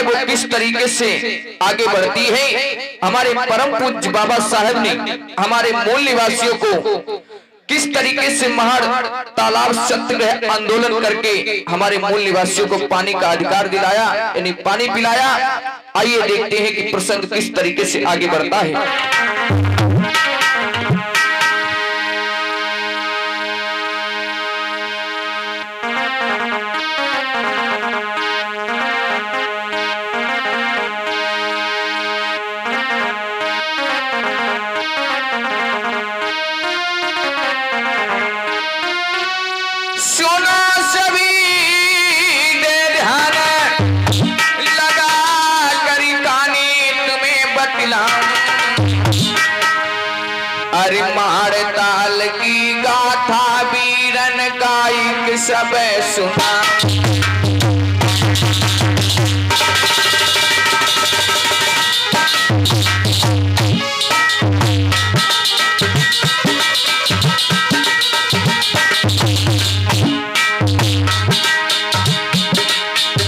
वो किस तरीके से आगे बढ़ती है। हमारे परम पूज्य बाबा साहब ने हमारे मूल निवासियों को किस तरीके से महड़ तालाब सत्याग्रह आंदोलन करके हमारे मूल निवासियों को पानी का अधिकार दिलाया, यानी पानी पिलाया। आइए देखते हैं कि प्रसंग किस तरीके से आगे बढ़ता है। अरे महड़ ताल की गाथा वीरन गायक सब सुना।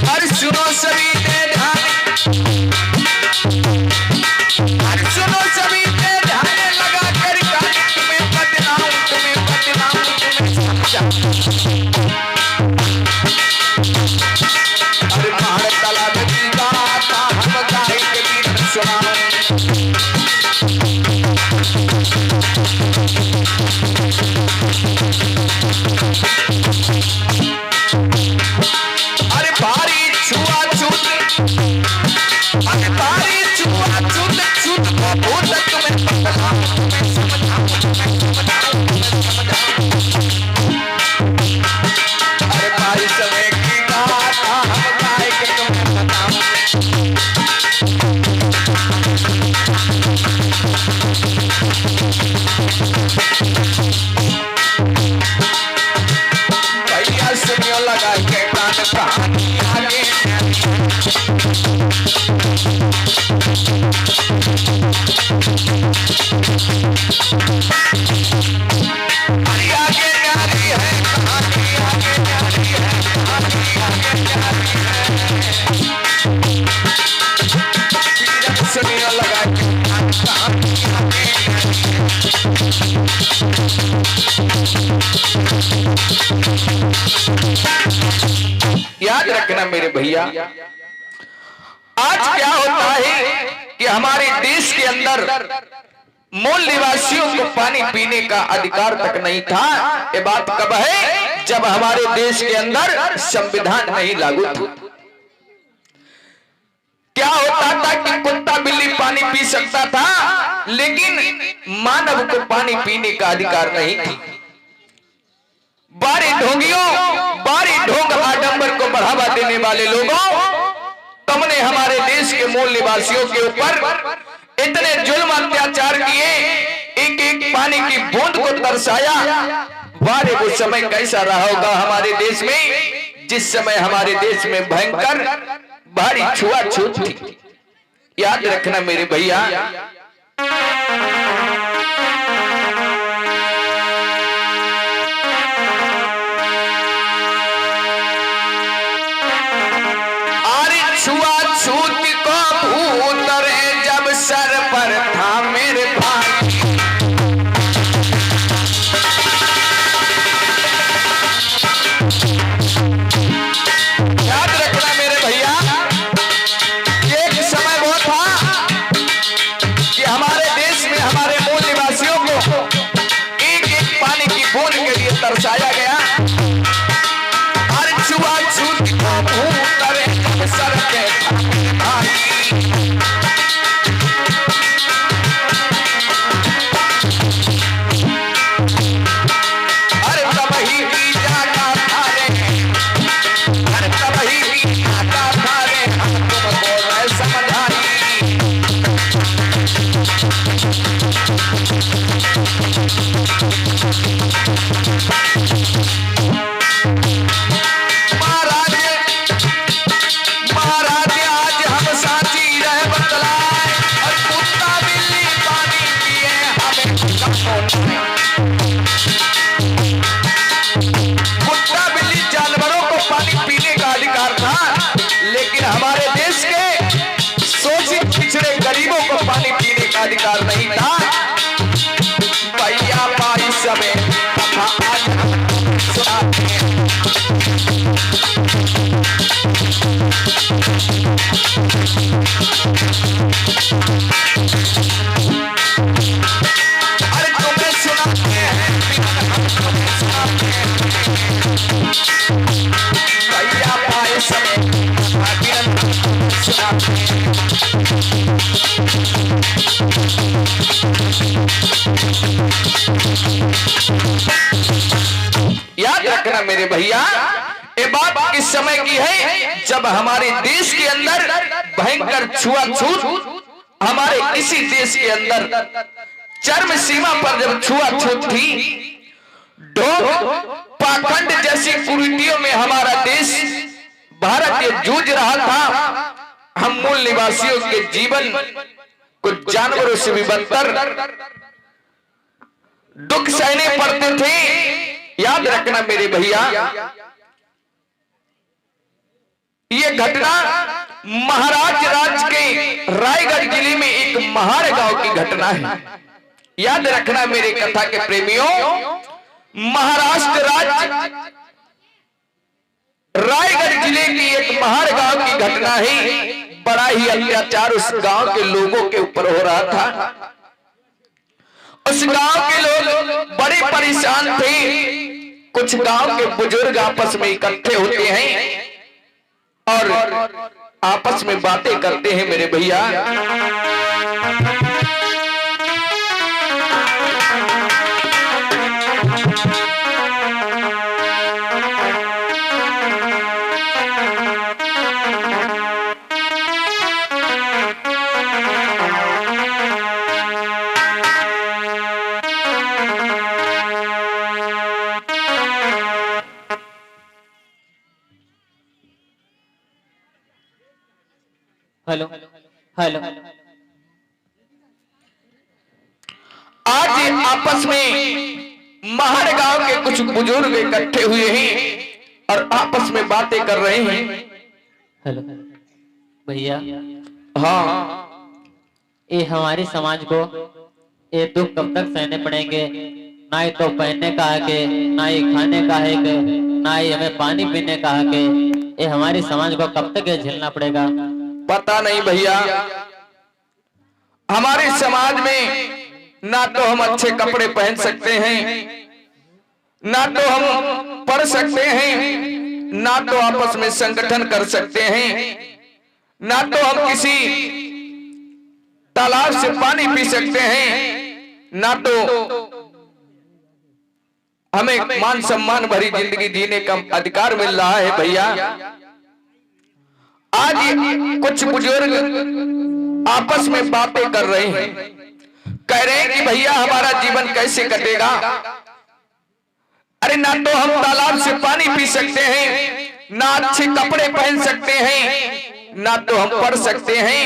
अरे सुनो सभी याद रखना मेरे भैया, आज क्या होता है कि हमारे देश के अंदर मूल निवासियों को पानी पीने का अधिकार तक नहीं था। ये बात कब है? जब हमारे देश के अंदर संविधान नहीं लागू था। क्या होता था कि कुत्ता बिल्ली पानी पी सकता था, लेकिन मानव को पानी पीने का अधिकार नहीं था। बारी ढोंगियों, बारी ढोंग आडंबर को बढ़ावा देने वाले लोगों, तुमने हमारे देश के मूल निवासियों के ऊपर इतने जुल्म अत्याचार किए, एक एक पानी की बूंद को तरसाया। बारे वो समय कैसा रहा होगा हमारे देश में, जिस समय हमारे देश में भयंकर भारी छुआछूत थी। याद रखना मेरे भैया, छुआछूत को भूत रे जब सर पर था मेरे भाई। याद रखना मेरे भैया, एक समय वो था अधिकार नहीं था। भैया भाई समय कथा आज हम सुनाते हैं। अरे तुम्हें सुनाते हैं, सुनाते हैं। भैया भाई समय सुनाते हैं। याद रखना मेरे भैया, ये बात किस समय की है, जब हमारे देश के अंदर भयंकर छुआछूत, हमारे इसी देश के अंदर चरम सीमा पर जब छुआछूत थी, ढोंग पाखंड जैसी कुरीतियों में हमारा देश भारत ये जूझ रहा था। हम मूल निवासियों के जीवन कुछ जानवरों से भी बदतर दुख सहने पड़ते थे। याद रखना मेरे भैया, ये घटना महाराज राज्य के रायगढ़ जिले में एक महार गांव की घटना है। याद रखना मेरे कथा के प्रेमियों, महाराष्ट्र राज्य रायगढ़ जिले की एक महार गांव की घटना है। बड़ा ही अत्याचार उस गांव के लोगों के ऊपर हो रहा था। उस गांव के लोग बड़े परेशान थे। कुछ गांव के बुजुर्ग आपस में इकट्ठे होते हैं और आपस में बातें करते हैं मेरे भैया। Hello hello. आज आपस में महार गांव के कुछ बुजुर्ग इकट्ठे हुए हैं और आपस में बातें कर रहे हैं। हेलो भैया, हाँ, ये हमारे समाज को ये दुख कब तक सहने पड़ेंगे? ना ही तो पहनने का हक है, ना ही खाने का हक है, ना ही हमें पानी पीने का हक है। ये हमारे समाज को कब तक ये झेलना पड़ेगा? पता नहीं भैया, हमारे समाज में ना तो हम अच्छे कपड़े पहन सकते हैं, ना तो हम पढ़ सकते हैं, ना तो आपस में संगठन कर सकते हैं, ना तो हम किसी तालाब से पानी पी सकते हैं, ना तो हमें मान सम्मान भरी जिंदगी जीने का अधिकार मिल रहा है भैया। आज कुछ बुजुर्ग आपस में बातें कर रहे हैं, कह रहे हैं कि भैया हमारा जीवन कैसे कटेगा? अरे ना तो हम तालाब से पानी पी सकते हैं, ना अच्छे कपड़े पहन सकते हैं, ना तो हम पढ़ सकते हैं।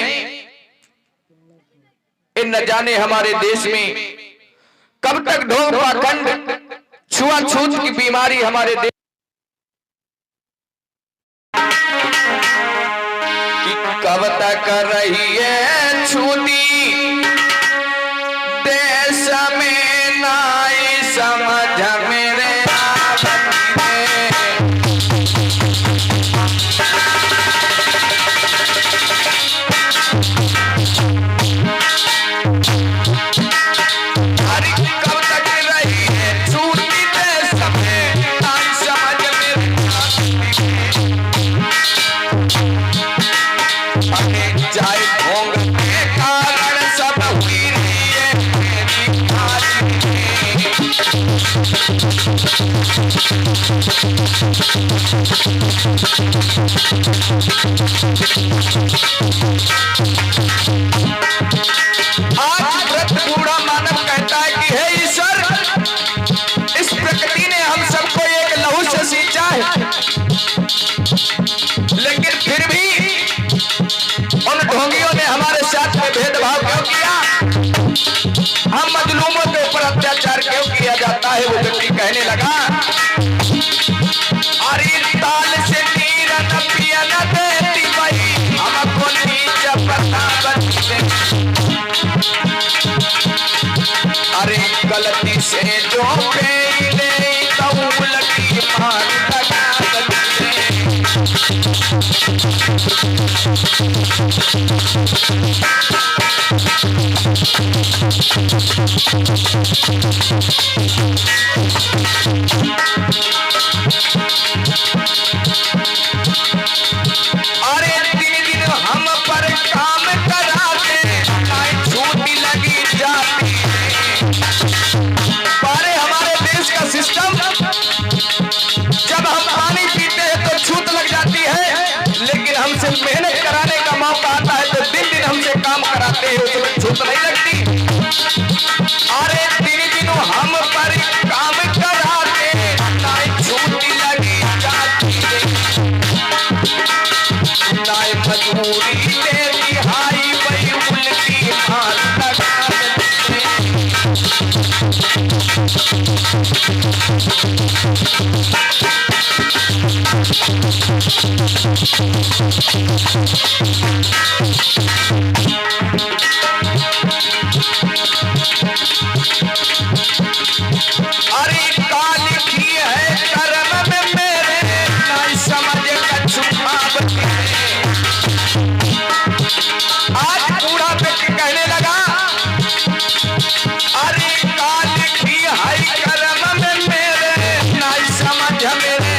इन न जाने हमारे देश में कब तक ढोंग पाखंड छुआछूत की बीमारी हमारे देश कब तक रही है छूती देश में नाई समझ मेरे आज व्रत बूढ़ा मानव कहता है कि हे ईश्वर, इस प्रकृति ने हम सबको एक लहू से सींचा है, लेकिन फिर भी उन ढोंगियों ने हमारे साथ में भेदभाव क्यों किया? हम मजलूमों के ऊपर अत्याचार क्यों किया जाता है? वो व्यक्ति कहने लगा, अरे ताल से तीर न पिया न देती भाई, हमको नीच पता बनते गलती से जो पेले तो उलटी मार लगा अरे दिन दिन हम पर काम कराते छूटी लगी जाती अरे हमारे देश का सिस्टम जब हम पानी पीते हैं तो छूट लग जाती है, लेकिन हमसे मेहनत कराने का मौका आता है तो दिन दिन हमसे काम कराते हैं, उसमें छूट नहीं लगती। अरे दिन दिन हम पर काम कराते छूटी लगी जाती नाय मजबूरी दे दिहाई वही उल्टी मार लगा अरे काली की है कर्म में मेरे नहीं समझ का छुपावती आज पूरा व्यक्ति कहने लगा अरे काली की है कर्म में मेरे नहीं समझ मेरे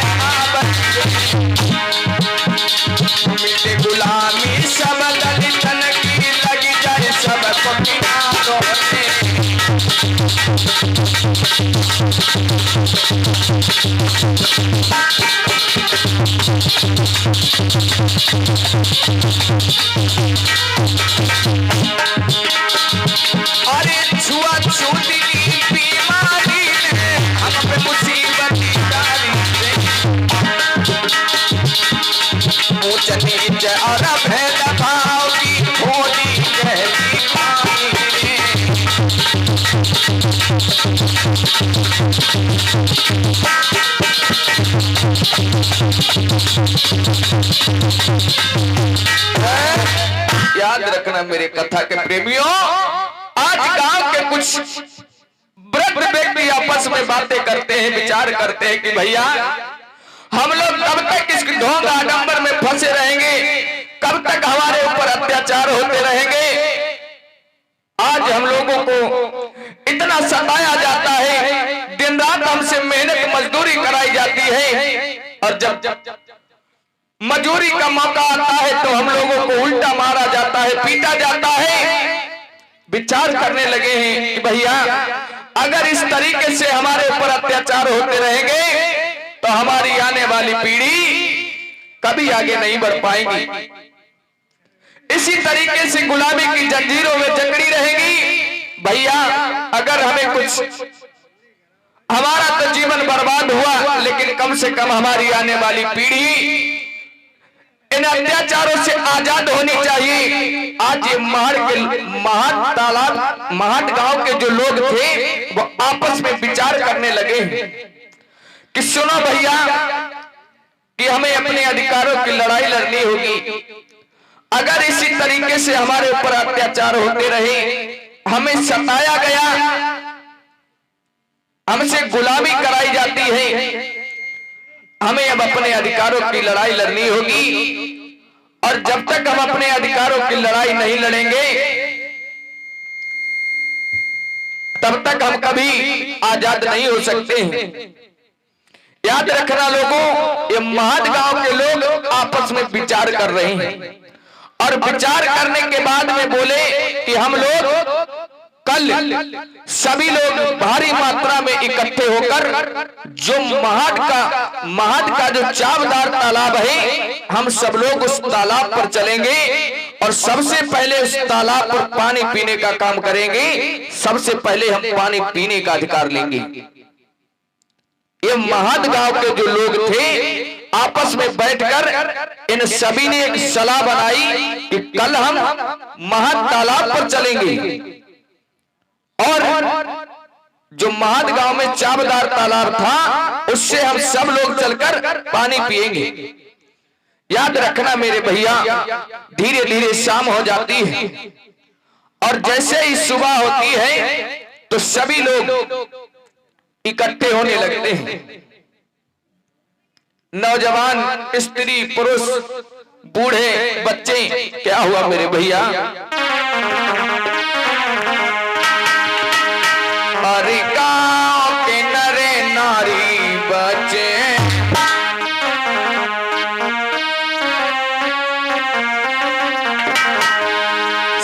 मिटे गुलामी सब दलितन की लगी जाए सबको किनारों में अरे छुआछूत की बीमारी ने हम पे मुसीबत डाली ऊंच नीच और भेदभाव की खोली गहरी खाई याद रखना मेरे कथा के प्रेमियों, आज गांव के कुछ वृद्ध व्यक्ति आपस में बातें करते हैं, विचार करते हैं कि भैया हम लोग कब तक इस ढोंग आडंबर में फंसे रहेंगे, कब तक हमारे ऊपर अत्याचार होते रहेंगे। आज हम लोगों को इतना सताया जाता है, दिन रात हमसे मेहनत मजदूरी कराई जाती है, और जब मजदूरी का मौका आता है तो हम लोगों को उल्टा मारा जाता है, पीटा जाता है। विचार करने लगे हैं कि भैया अगर इस तरीके से हमारे ऊपर अत्याचार होते रहेंगे तो हमारी आने वाली पीढ़ी कभी आगे नहीं बढ़ पाएगी, इसी तरीके से गुलामी की जंजीरों में जकड़ी रहेगी। भैया अगर हमें कुछ हमारा तो जीवन बर्बाद हुआ, लेकिन कम से कम हमारी आने वाली पीढ़ी इन अत्याचारों से आजाद होनी चाहिए। आज ये महाट तालाब महाट गांव के जो लोग थे वो आपस में विचार करने लगे कि सुनो भैया कि हमें अपने अधिकारों की लड़ाई लड़नी होगी। अगर इसी तरीके से हमारे ऊपर अत्याचार होते रहे, हमें सताया गया, हमसे गुलामी कराई जाती है, हमें अब अपने अधिकारों की लड़ाई लड़नी होगी। और जब तक हम अपने अधिकारों की लड़ाई नहीं लड़ेंगे तब तक हम कभी आजाद नहीं हो सकते हैं। याद रखना लोगों, ये महाट गांव के लोग आपस में विचार कर रहे हैं, और विचार करने के बाद में बोले कि हम लोग कल सभी लोग भारी मात्रा में इकट्ठे होकर जो महाट का जो चावदार तालाब है, हम सब लोग उस तालाब पर चलेंगे और सबसे पहले उस तालाब पर पानी पीने का काम करेंगे। सबसे पहले हम पानी पीने का अधिकार लेंगे। ये महाट गांव के जो लोग थे आपस में बैठकर इन सभी ने एक सलाह बनाई कि कल हम महाट तालाब पर चलेंगे और जो महाट गांव में चावदार तालाब था उससे हम सब लोग चलकर पानी पिएंगे। याद रखना मेरे भैया, धीरे धीरे शाम हो जाती है और जैसे ही सुबह होती है तो सभी लोग इकट्ठे होने लगते हैं। नौजवान, स्त्री, पुरुष, बूढ़े, बच्चे। क्या हुआ मेरे भैया? अरे गांव के नरे नारी बच्चे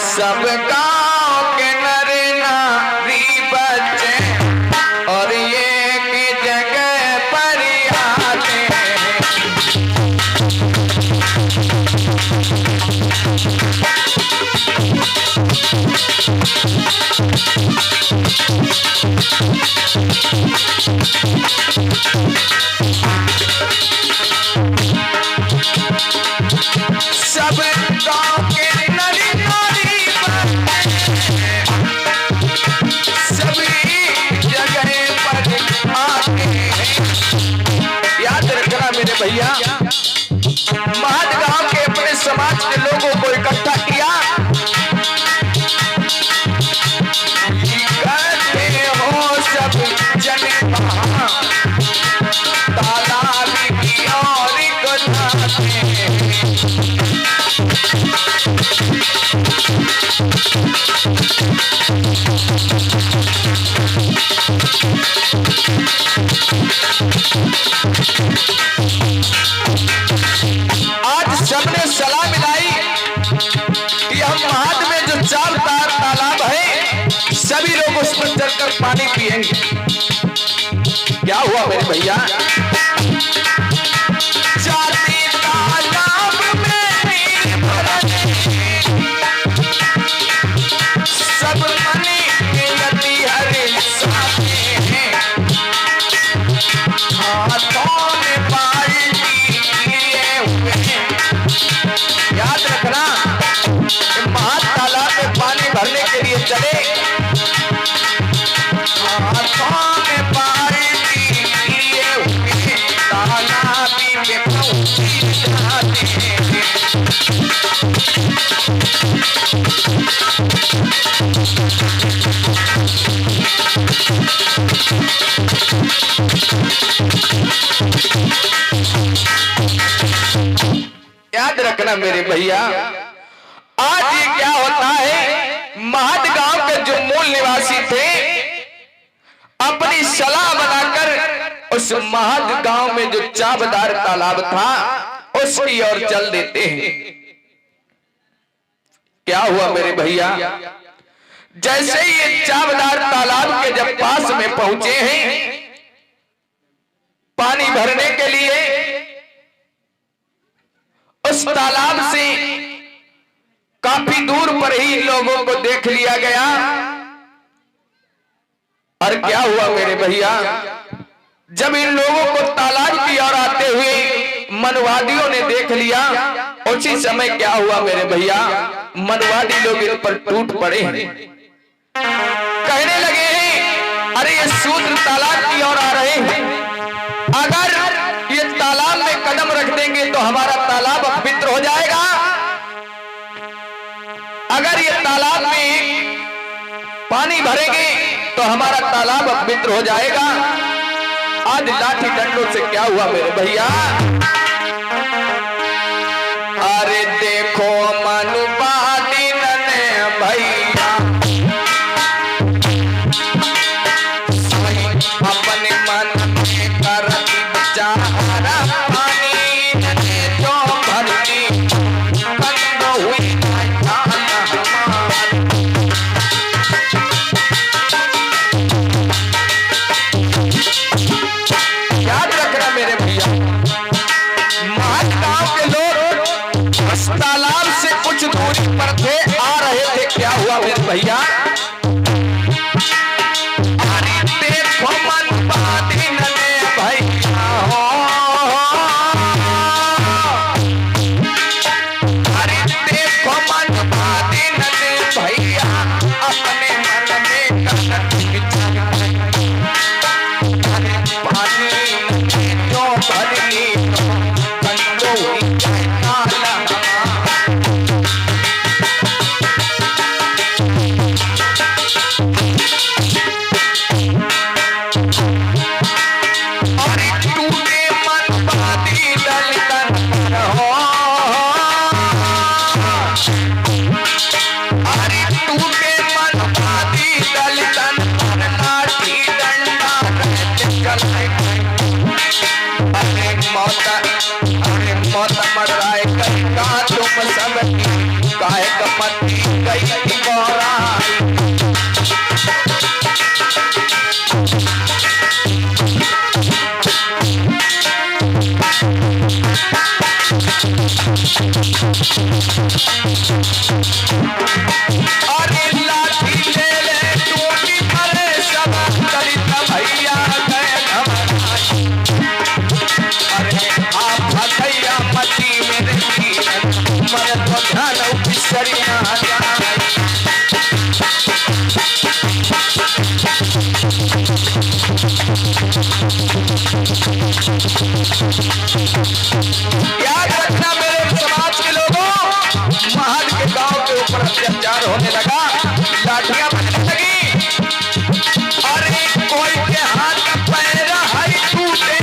सब गांव के नरे नारी बच्चे और ये की जगह पर आते हैं। सब गांव के नरी नारी सभी जगह पर आते हैं। याद रखना मेरे भैया, महत गांव के अपने समाज के लोगों को इकट्ठा किया। कहते हो सब जने वहां तालाब की ओर को जाते हैं। आज सबने सलाह मिलाई कि हम महत में जो चार तालाब है सभी लोग उस पर चलकर पानी पिएंगे। क्या हुआ मेरे भैया? जाती तालाब में नीर भरने सब मनी गति हरे साथे हैं। हाथों में बाल्टी लिए हुए हैं। याद रखना, महत तालाब में पानी भरने के लिए चले। हाथों में बाल्टी लिए हुए हैं, तालाबी में पहुंची जाते हैं। याद रखना मेरे भैया, आज ये क्या होता है, महत गांव के जो मूल निवासी थे अपनी सलाह बनाकर उस महत गांव में जो चाबदार तालाब था उसकी ओर चल देते हैं। क्या हुआ मेरे भैया? जैसे ही ये चाबदार तालाब के जब पास में पहुंचे हैं पानी भरने के लिए, उस तालाब से काफी दूर पर ही लोगों को देख लिया गया। और क्या हुआ मेरे भैया? जब इन लोगों को तालाब की ओर आते हुए मनवादियों ने देख लिया, उसी समय क्या हुआ मेरे भैया? मनवादी लोग इन पर टूट पड़े हैं। कहने लगे हैं, अरे ये शूद्र तालाब की ओर आ रहे हैं, अगर ये तालाब में कदम रख देंगे तो हमारा तालाब अपवित्र हो जाएगा। अगर ये तालाब में पानी भरेंगे तो हमारा तालाब अपवित्र हो जाएगा। आज लाठी डंडों से क्या हुआ मेरे भैया? अरे देखो मनुवादी ने भैया अपने मन में करती बेचारा पानी ने जो भरती बंद हुई याद रखना मेरे भैया, काहे कमती गई गौराई। अरे लाठी ले ले टूटी मरे सब दलित भैया गए घमराई। अरे आप भैया मती मेरे जीवन मर तो धन बिसरिया जाए। याद रखना मेरे समाज के लोगों, महल के गांव के ऊपर अत्याचार होने लगा, लाठियां बजने लगी। अरे कोई के हाथ पैर हरी टूटे,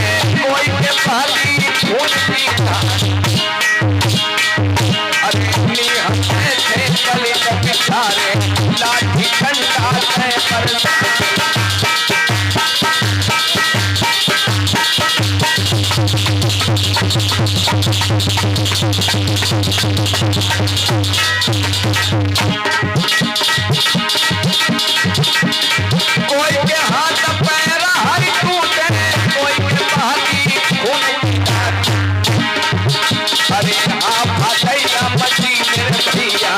कोई के पाली खून पीता। अरे हंसते थे गले के पिछारे, लाठी ठंडा है पर कोई के हाथ पैर हरी टूटे, कोई के पाली खून पीता। अरे आप भैया मची मेरे भैया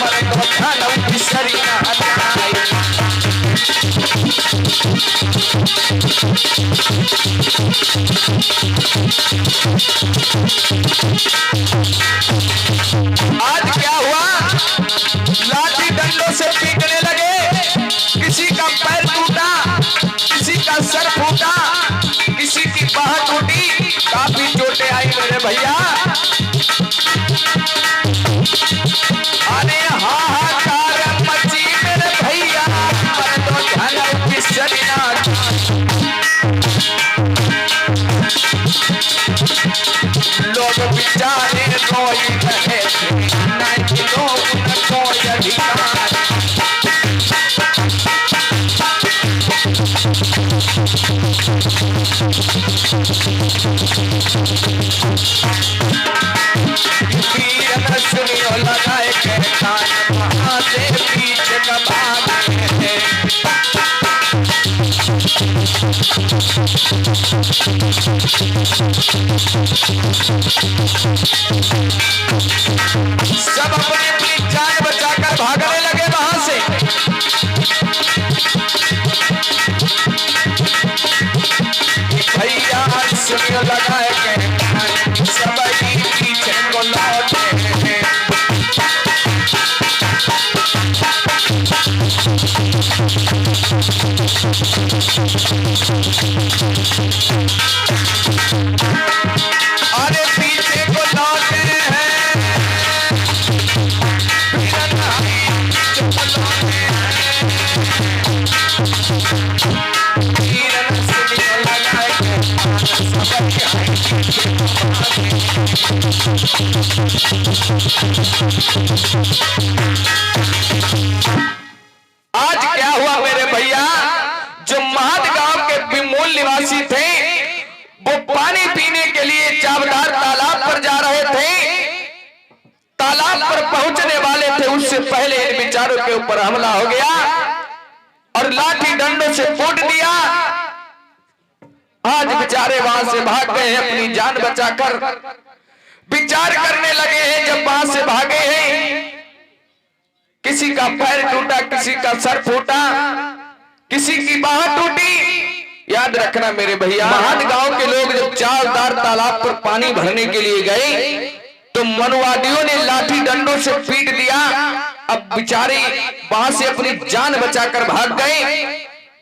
मर तो धन बिसरिया जाए। आज क्या हुआ, लाठी डंडों से पीटने लगे। किसी का पैर टूटा, किसी का सर फूटा, किसी की बाह टूटी, काफी चोटें आई मेरे भैया। अरे हाहाकार मची मेरे भैया पर तो धन बिसरिया। लोग बेचारे रोई रहे थे, नहीं लोग न कोई अधिकार। वीर सुनियो लगाए के कान, वहां से पीछे दबाए थे। सब अपनी अपनी जान बचाकर भागने लगे वहां से। भैया सुनियो लगाए के सब पीछे को लौटे। अरे पीछे को लौटे हैं, आज क्या हुआ मेरे भैया, जो महद गांव के मूल निवासी थे वो पानी पीने के लिए चावदार तालाब पर जा रहे थे। तालाब पर पहुंचने वाले थे, उससे पहले इन बेचारों के ऊपर हमला हो गया और लाठी डंडों से कूट दिया। आज बेचारे वहां से भाग गए हैं अपनी जान बचाकर। विचार करने लगे हैं जब वहां से भागे हैं, किसी का पैर टूटा, किसी का सर फूटा, किसी की बाह टूटी। याद रखना मेरे भैया, महद गांव के लोग जब चावदार तालाब पर पानी भरने के लिए गए तो मनुवादियों ने लाठी डंडों से पीट दिया। अब बेचारे वहां से अपनी जान बचाकर भाग गए।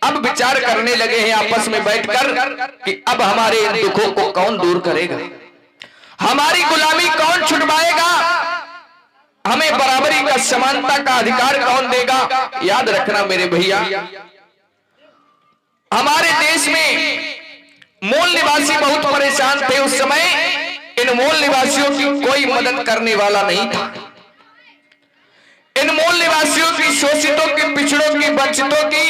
अब विचार करने लगे हैं आपस में बैठकर कि अब हमारे इन दुखों को कौन दूर करेगा, हमारी गुलामी कौन छुड़वाएगा, हमें बराबरी का समानता का अधिकार कौन देगा। याद रखना मेरे भैया, हमारे देश में मूल निवासी बहुत परेशान थे उस समय। इन मूल निवासियों की कोई मदद करने वाला नहीं था। इन मूल निवासियों की, शोषितों की, पिछड़ों की, वंचितों की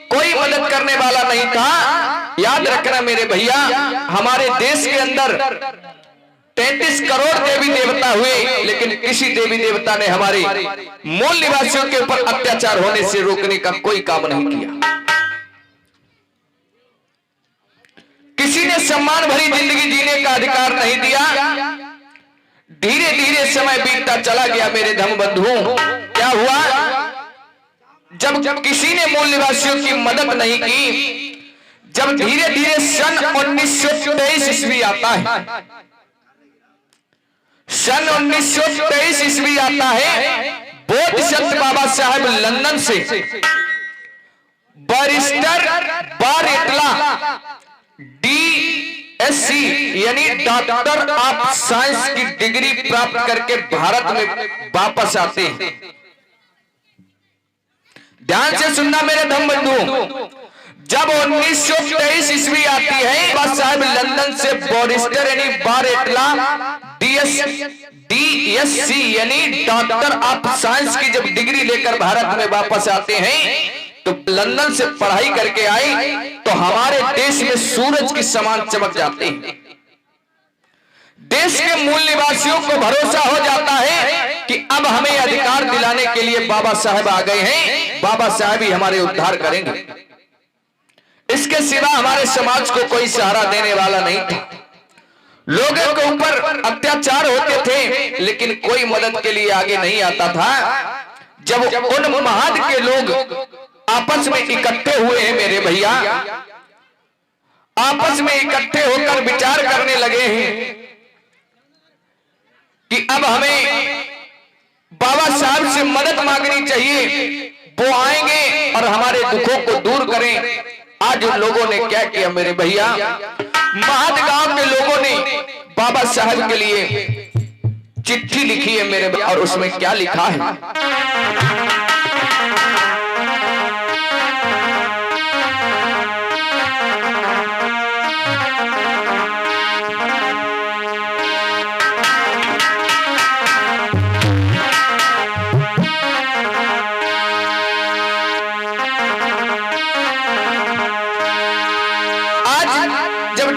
कोई मदद करने वाला नहीं था। याद रखना मेरे भैया, हमारे देश के अंदर 33 करोड़ देवी देवता हुए, लेकिन किसी देवी देवता ने हमारे मूल निवासियों के ऊपर अत्याचार होने से रोकने का कोई काम नहीं किया। किसी ने सम्मान भरी जिंदगी जीने का अधिकार नहीं दिया। धीरे धीरे समय बीतता चला गया मेरे धर्म बंधुओं। क्या हुआ? जब किसी ने मूल निवासियों की मदद नहीं की, जब धीरे धीरे सन 1923 ईस्वी आता है, सन 1923 ईस्वी आता है, बोधिसत्व बाबा साहब लंदन से बैरिस्टर बारेटला DSc यानी डॉक्टर ऑफ साइंस की डिग्री प्राप्त करके भारत में वापस आते हैं। ध्यान से सुनना मेरे धर्म बंधुओं, जब 1923 ईस्वी आती है, बाबा साहब लंदन से बैरिस्टर यानी बारेटला DSc यानी डॉक्टर ऑफ साइंस की जब डिग्री लेकर भारत में वापस आते हैं, तो लंदन से पढ़ाई करके आए तो हमारे देश में सूरज की समान चमक जाते हैं। देश के मूल निवासियों को भरोसा हो जाता है कि अब हमें अधिकार दिलाने के लिए बाबा साहब आ गए हैं, बाबा साहब ही हमारे उद्धार करेंगे। इसके सिवा हमारे समाज को कोई सहारा देने वाला नहीं था। लोगों के ऊपर अत्याचार होते थे, लेकिन कोई मदद के लिए आगे नहीं आता था। जब उन महाद के लोग आपस में इकट्ठे हुए हैं मेरे भैया, आपस में इकट्ठे होकर विचार करने लगे हैं कि अब हमें बाबा साहब से मदद मांगनी चाहिए, वो आएंगे और हमारे दुखों को दूर करें। आज उन लोगों ने क्या किया मेरे भैया, महाद गांव के लोगों ने बाबा साहब के लिए चिट्ठी लिखी है मेरे भैया, और उसमें क्या लिखा है?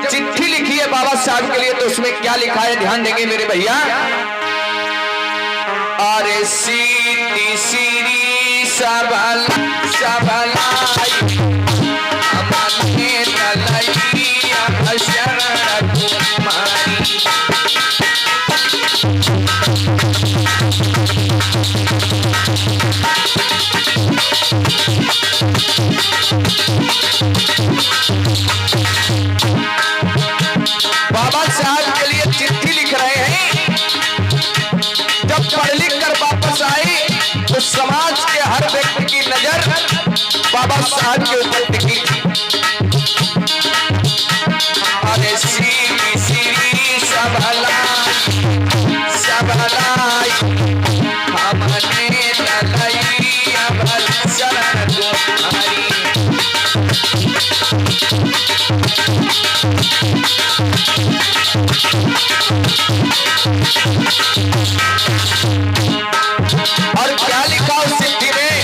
चिट्ठी लिखी है बाबा साहब के लिए, तो उसमें क्या लिखा है ध्यान देंगे मेरे भैया। अरे सीधी सीरी सबला सबला हमारे तलैया शरण तुम्हारी। बाबा साहब के लिए चिट्ठी लिख रहे हैं। जब पढ़ लिख कर वापस आए तो समाज के हर व्यक्ति की नजर बाबा साहब के ऊपर टिकी। अरे सीरी सीरी सबलाई सबलाई हमने तलैया शरण तुम्हारी। और क्या लिखा उस चिट्ठी में?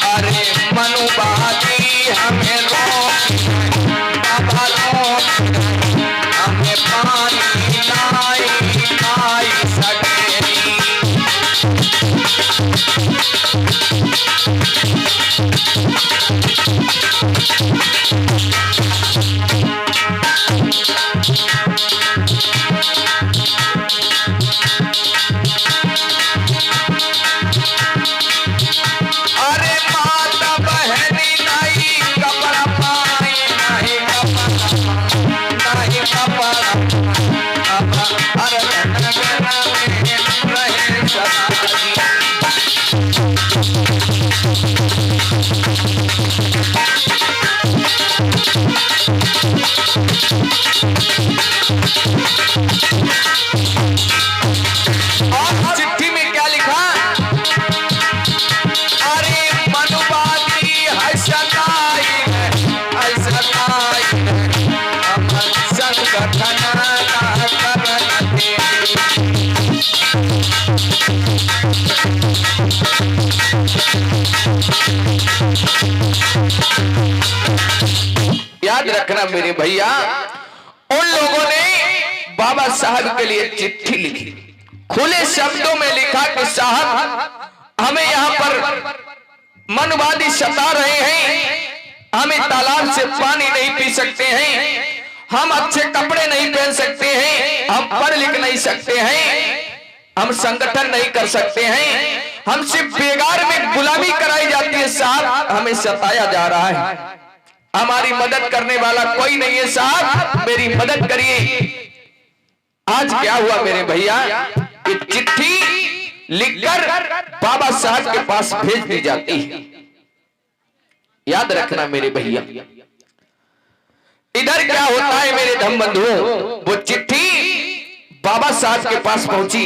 अरे मनुबादी हमें रोक बाबा रोक, हमें पानी लाई लाई सकेरी। अरे माता बहनी नहीं कपड़ा पाए, नहीं कपड़ा नहीं कपड़ा, अरे रहे सदा। और चिट्ठी में क्या लिखा? अरे मनुवादी है सताई है, सताई हम संगठन ना करन दे। याद रखना मेरे भैया, उन लोगों ने बाबा साहब के लिए चिट्ठी लिखी। खुले शब्दों में लिखा कि साहब, हमें यहाँ पर मनवादी सता रहे हैं, हमें तालाब से पानी नहीं पी सकते हैं, हम अच्छे कपड़े नहीं पहन सकते हैं, हम पढ़ लिख नहीं सकते हैं, हम संगठन नहीं कर सकते हैं, हमसे बेगार में गुलामी कराई जाती है साहब, हमें सताया जा रहा है, हमारी मदद करने वाला कोई नहीं है साहब, मेरी मदद करिए। आज क्या हुआ मेरे भैया, ये चिट्ठी लिखकर बाबा साहब के पास भेज दी जाती है। याद रखना मेरे भैया, इधर क्या होता है मेरे धम बंधुओं, वो चिट्ठी बाबा साहब के पास पहुंची।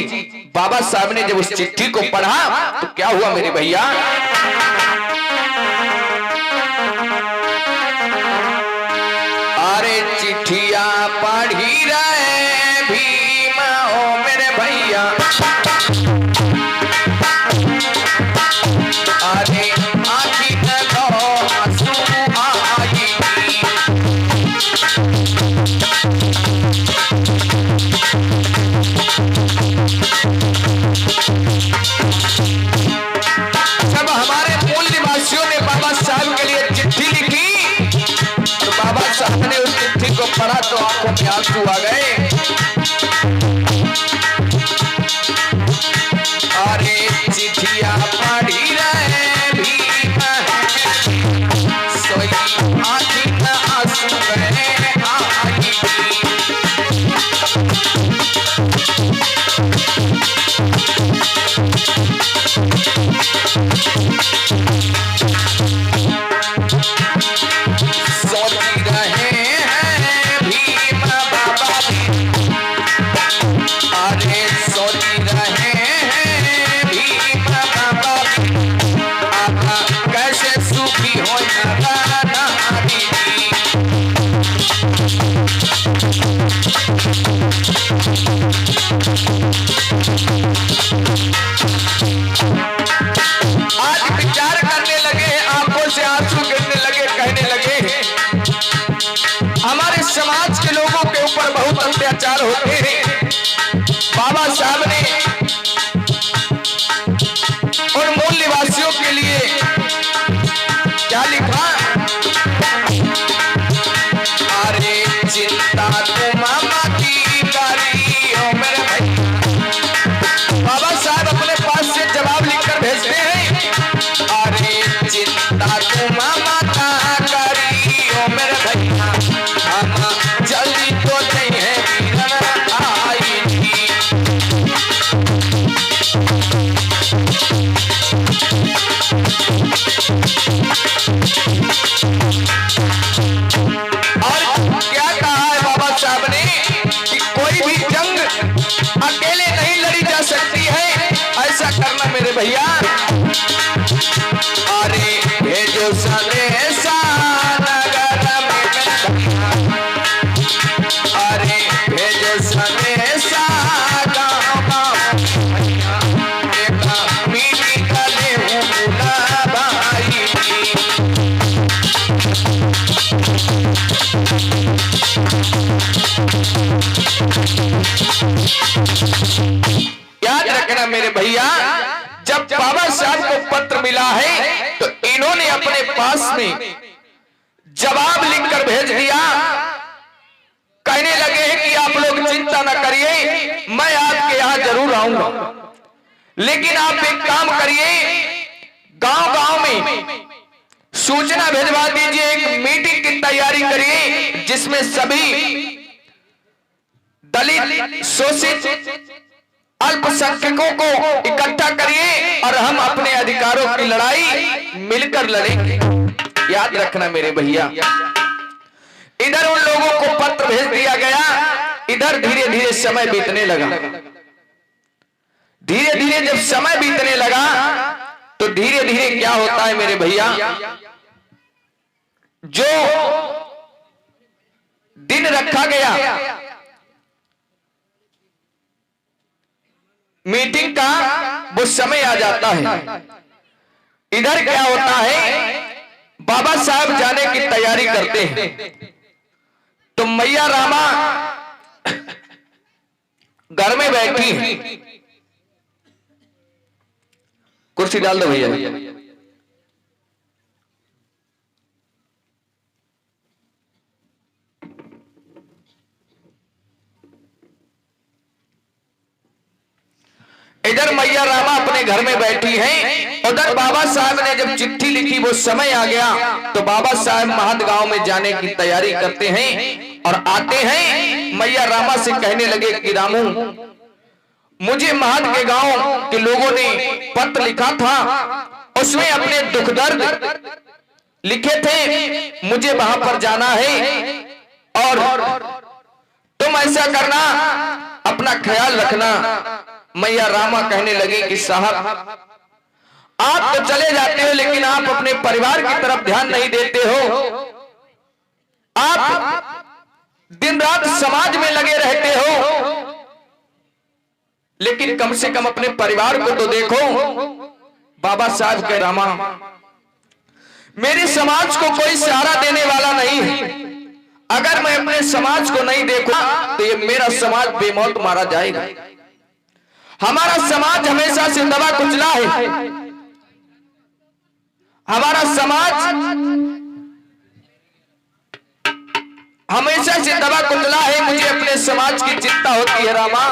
बाबा साहब ने जब उस चिट्ठी को पढ़ा तो क्या हुआ मेरे भैया, अरे चिट्ठिया पढ़ी रहे भीमा ओ मेरे भैया, अरे आखी न लो आंसू आई, जब हमारे मूल निवासियों ने बाबा साहब के लिए चिट्ठी लिखी तो बाबा साहब ने उस चिट्ठी को पढ़ा तो आंखों में आंसू आ गए। अरे चिट्ठिया पढ़ी रहे भीमा, सोई आँखी में आंसू गए आई, सोची रहे हैं भीमा बाबा भी, अरे सोची रहे हैं भीमा बाबा भी, आका कैसे सुखी हो ना दीदी, आज विचार करने लगे, आंखों से आंसू गिरने लगे, कहने लगे हमारे समाज के लोगों के ऊपर बहुत अत्याचार होते हैं। बाबा साहब ने उन मूल निवासियों के लिए क्या लिखा, अरे चिंता तो मामा की करी हो मेरे भाई। बाबा साहब अपने पास से जवाब लिखकर भेजते हैं, अरे चिंता तो मामा का करी हो मेरे भैया, हम जल्दी तो नहीं है आई थी। और क्या कहा है बाबा साहब ने कि कोई भी जंग अकेले नहीं लड़ी जा सकती है, ऐसा करना मेरे भैया, अरे भेजो संदेशा नगर में, अरे भेजो संदेशा गाँव एक मीठी गले बुला भाई, याद रखना मेरे भैया, जब बाबा साहब को पत्र मिला है तो इन्होंने अपने पास में जवाब लिखकर भेज दिया। कहने लगे हैं कि आप लोग चिंता न करिए, मैं आपके यहां जरूर आऊंगा, लेकिन आप एक काम करिए, गांव गांव में सूचना भेजवा दीजिए, एक मीटिंग की तैयारी करिए जिसमें सभी दलित, शोषित, अल्पसंख्यकों को इकट्ठा करिए और हम अपने अधिकारों की लड़ाई मिलकर लड़ेंगे। याद रखना मेरे भैया, इधर उन लोगों को पत्र भेज दिया गया, इधर धीरे धीरे समय बीतने लगा। धीरे धीरे जब समय बीतने लगा तो धीरे धीरे क्या होता है मेरे भैया, जो दिन रखा गया मीटिंग का वो समय आ जाता है। इधर क्या होता है, बाबा साहब जाने की तैयारी करते हैं तो मैया रामा घर में बैठी है। कुर्सी डाल दो भैया। इधर मैया रामा अपने घर में बैठी हैं, उधर बाबा साहब ने जब चिट्ठी लिखी वो समय आ गया तो बाबा साहब महत गांव में जाने की तैयारी करते हैं और आते हैं। मैया रामा से कहने लगे कि रामू, मुझे महत के गांव के लोगों ने पत्र लिखा था, उसमें अपने दुख दर्द लिखे थे, मुझे वहां पर जाना है और तुम ऐसा करना, अपना ख्याल रखना। मैया रामा कहने लगी कि साहब आप तो चले जाते हो लेकिन आप अपने परिवार की तरफ ध्यान नहीं देते हो। आप दिन रात समाज में लगे रहते हो, लेकिन कम से कम अपने परिवार को तो देखो। बाबा साहब कह रामा, मेरे समाज को कोई सहारा देने वाला नहीं है। अगर मैं अपने समाज को नहीं देखूं तो ये मेरा समाज बेमौत मारा जाएगा। हमारा समाज हमेशा से दबा कुचला है, हमारा समाज हमेशा से दबा कुचला है। मुझे अपने समाज की चिंता होती है रामा।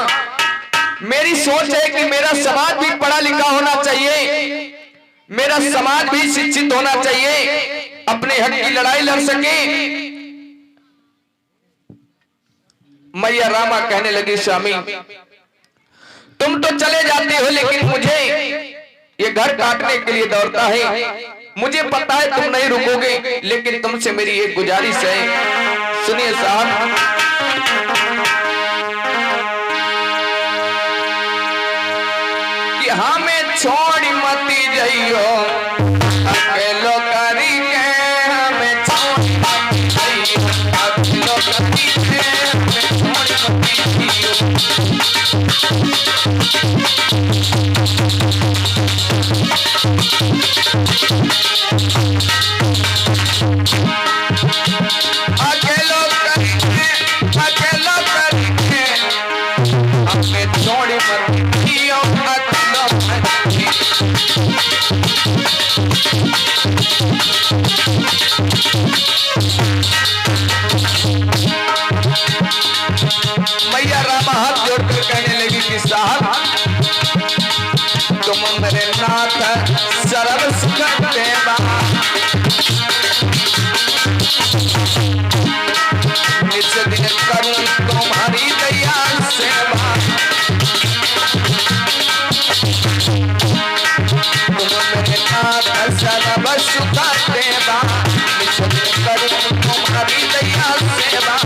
मेरी सोच है कि मेरा समाज भी पढ़ा लिखा होना चाहिए, मेरा समाज भी शिक्षित होना चाहिए, अपने हक की लड़ाई लड़ सके। मैया रामा कहने लगी, स्वामी तुम तो चले जाते हो लेकिन मुझे ये घर काटने के लिए दौड़ता है। मुझे पता है तुम नहीं रुकोगे, लेकिन तुमसे मेरी एक गुजारिश है, सुनिए साहब। कि हमें छोड़ मती जाइयो, अकेलो करी के हमें छोड़ मती जाइयो, अकेलो करी के हमें छोड़ मती जाइयो। अकेलो करके हमें छोड़ मत दियो, अकेलो करके। मैया रामा हाथ जोड़कर कहने लगी कि साहब तुम मेरे नाथ सर्व सुख देवा, निज दिन करूं तुम्हारी दया सेवा। तुम मेरे नाथ सर्व सुख देवा, निज दिन करूं तुम्हारी दया सेवा।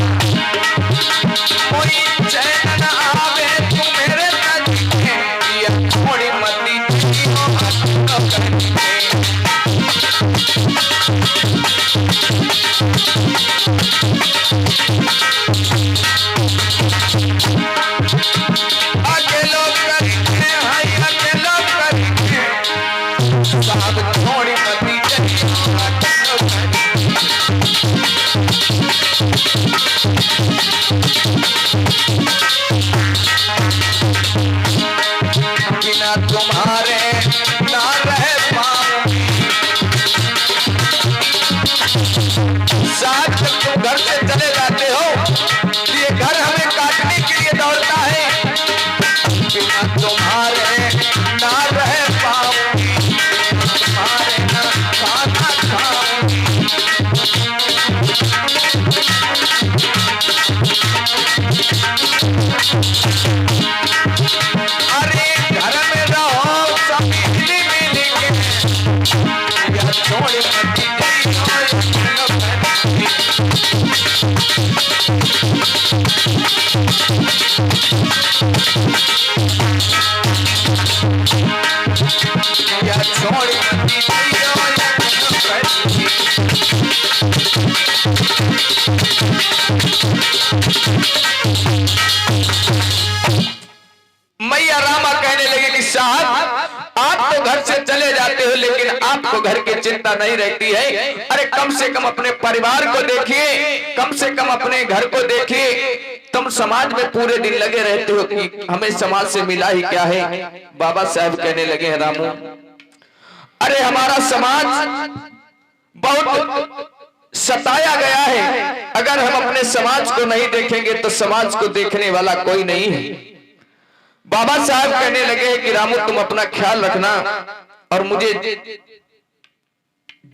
कोई चैन न आवे तू मेरे नजदीके, ये थोड़ी मती जियो अकेलो करके। अकेलो करके हाय अकेलो करके, साहब थोड़ी मती जियो अकेलो करके। बिना तुम्हारे ना रह पाऊंगी, साथ तुम घर से चले जाते हो, ये घर हमें काटने के लिए दौड़ता है। बिना तुम्हारे ना रह पाऊंगी, तुम्हारे ना खाना खाऊंगी। अरे घर में रहो सब मिली मिली के, यह छोड़ मती या छोड़ मती मैया रामा कहने लगे कि साहब आप तो घर से चले जाते हो लेकिन आपको घर की चिंता नहीं रहती है। अरे कम से कम अपने परिवार को देखिए, कम से कम अपने घर को देखिए। तुम समाज में पूरे दिन लगे रहते हो कि हमें समाज से मिला ही क्या है। बाबा साहब कहने लगे हैं, रामू अरे हमारा समाज बहुत सताया गया है। अगर हम अपने समाज को नहीं देखेंगे तो समाज को देखने वाला कोई नहीं है। बाबा साहब कहने लगे कि रामू तुम अपना ख्याल रखना और मुझे